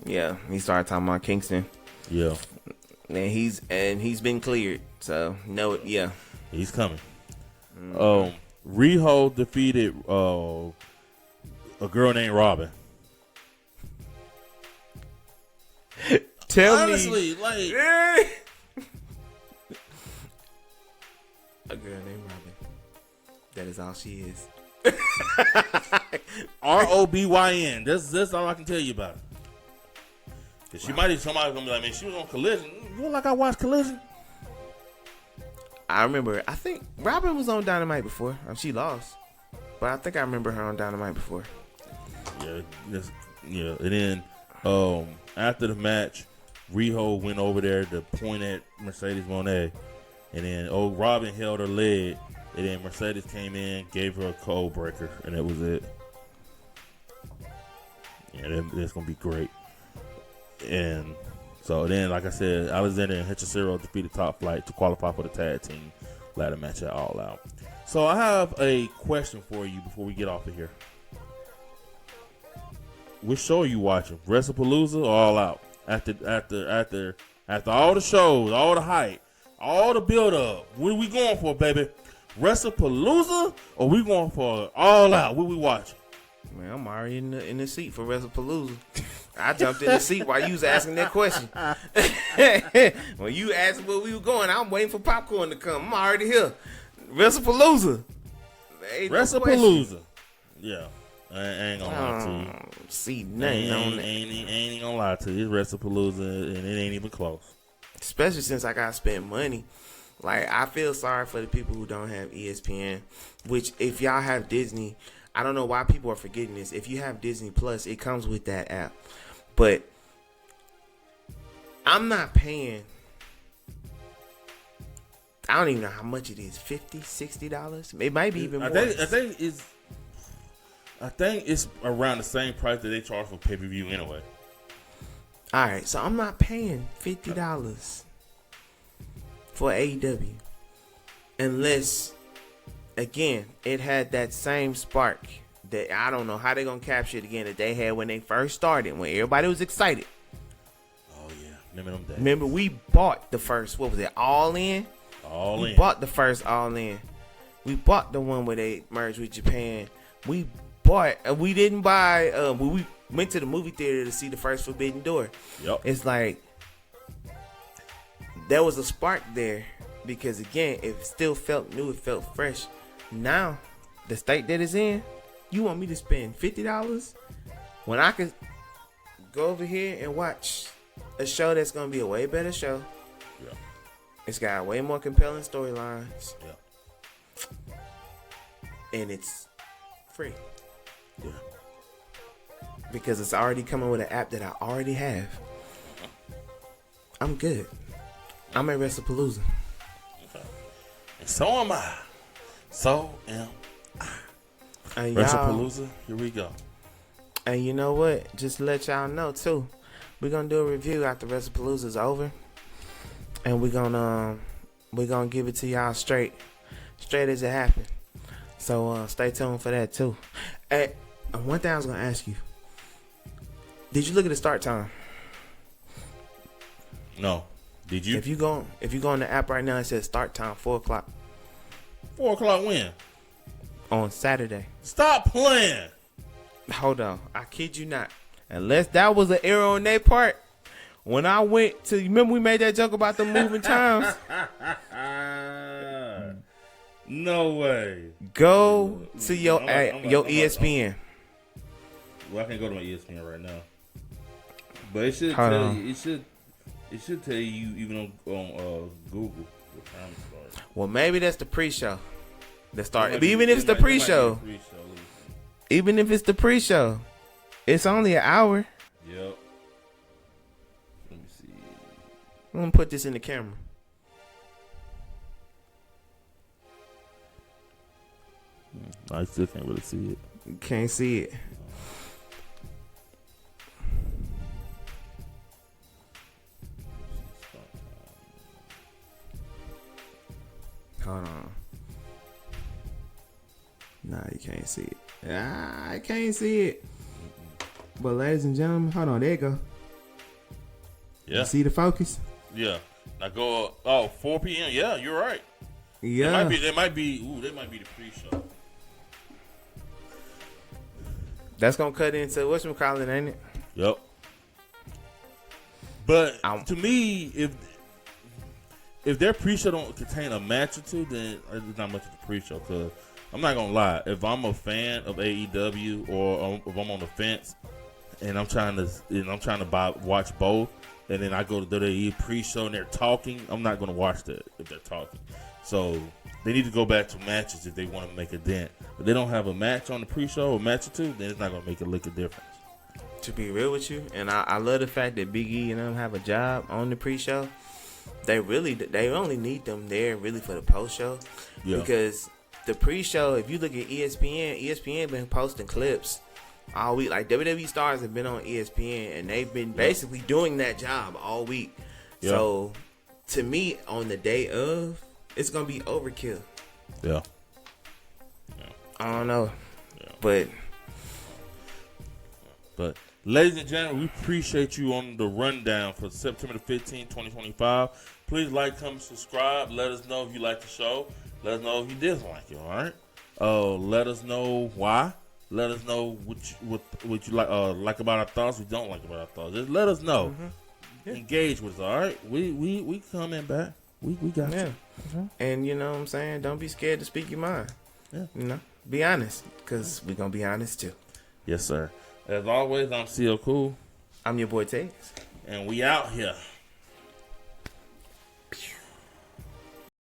Yeah, he started talking about Kingston. Yeah. And he's been cleared. So, no, yeah. He's coming. Riho defeated a girl named Robin. Honestly, like a girl named Robin. That is all she is. Robyn. That's all I can tell you about it. Somebody's gonna be like, man, she was on Collision. You know, like I watched Collision. I remember. I think Robin was on Dynamite before. She lost, but I think I remember her on Dynamite before. Yeah. And then after the match, Riho went over there to point at Mercedes Moné, and then Robin held her leg, and then Mercedes came in, gave her a cold breaker, and that was it. Yeah, that's gonna be great. And so then, like I said, Alexander and Hechicero defeated Top Flight to qualify for the tag team ladder match at All Out. So I have a question for you before we get off of here. Which show are you watching? WrestlePalooza or All Out? After all the shows, all the hype, all the build up, what are we going for, baby? WrestlePalooza or we going for All Out? What we watching? Man, I'm already in the seat for WrestlePalooza. I jumped in the seat while you was asking that question. When you asked where we were going, I'm waiting for popcorn to come. I'm already here. WrestlePalooza. WrestlePalooza. Yeah. I ain't gonna lie to you. See nothing on that. Ain't gonna lie to you. It's WrestlePalooza and it ain't even close. Especially since I gotta spend money. Like, I feel sorry for the people who don't have ESPN. Which, if y'all have Disney, I don't know why people are forgetting this. If you have Disney Plus, it comes with that app. But I'm not paying. I don't even know how much it is. $50, $60? It might be even more. I think it's around the same price that they charge for pay-per-view anyway. All right, so I'm not paying $50 for AEW unless, again, it had that same spark that I don't know how they're going to capture it again that they had when they first started, when everybody was excited. Oh, yeah. Remember them days. Remember, we bought the first, what was it, All In? We bought the first All In. We bought the one where they merged with Japan. We didn't buy, we went to the movie theater to see the first Forbidden Door. Yep. It's like, there was a spark there because, again, it still felt new, it felt fresh. Now, the state that it's in, you want me to spend $50 when I could go over here and watch a show that's going to be a way better show. Yeah. It's got way more compelling storylines. Yeah. And it's free. Yeah. Because it's already coming with an app that I already have. I'm good. I'm at WrestlePalooza. Okay. And so am I. So am I. And WrestlePalooza, here we go. And you know what? Just to let y'all know too, we're gonna do a review after WrestlePalooza's over, and we're gonna give it to y'all straight as it happened. So stay tuned for that too. And one thing I was gonna ask you: did you look at the start time? No. Did you? If you go on the app right now, it says start time 4:00. 4:00 when? On Saturday. Stop playing. Hold on. I kid you not. Unless that was an error on their part. When I went to, remember we made that joke about the moving times? No way. Go to your I'm ESPN. Well, I can't go to my ESPN right now, but it should Hold tell on. you. It should tell you even on Google what time it starts. Well, maybe that's the pre-show. That start. It But might even be- if it's it the might- it might be pre-show, a pre-show. even if it's the pre-show, it's only an hour. Yep. Let me see. I'm gonna put this in the camera. I still can't really see it. You can't see it. Hold on. Nah, you can't see it. I can't see it. But ladies and gentlemen, hold on. There you go. Yeah. You see the focus? Yeah. Now go. 4 p.m. Yeah, you're right. Yeah. They might be the pre-show. That's gonna cut into whatchamacallit, ain't it? Yep. But I'm- to me, if their pre-show don't contain a match or two, then it's not much of a pre-show. Cause I'm not gonna lie, if I'm a fan of AEW or if I'm on the fence and I'm trying to watch both, and then I go to WWE pre-show and they're talking, I'm not gonna watch that if they're talking. So they need to go back to matches if they want to make a dent. If they don't have a match on the pre-show or match or two, then it's not gonna make a lick of difference. To be real with you, and I love the fact that Big E and them have a job on the pre-show. They only need them there really for the post-show. Yeah. Because the pre-show, if you look at ESPN been posting clips all week. Like WWE stars have been on ESPN and they've been basically doing that job all week. Yeah. So to me, on the day of, it's gonna be overkill. Yeah. I don't know, But ladies and gentlemen, we appreciate you on the rundown for September the 15th, 2025. Please like, comment, subscribe. Let us know if you like the show. Let us know if you dislike it, all right? Let us know why. Let us know what you like about our thoughts, we don't like about our thoughts. Just let us know. Engage with us, all right? We coming back. We got you. And you know what I'm saying? Don't be scared to speak your mind. Yeah. You know? Be honest, because we're going to be honest too. Yes, sir. As always, I'm CL Cool. I'm your boy Tex. And we out here.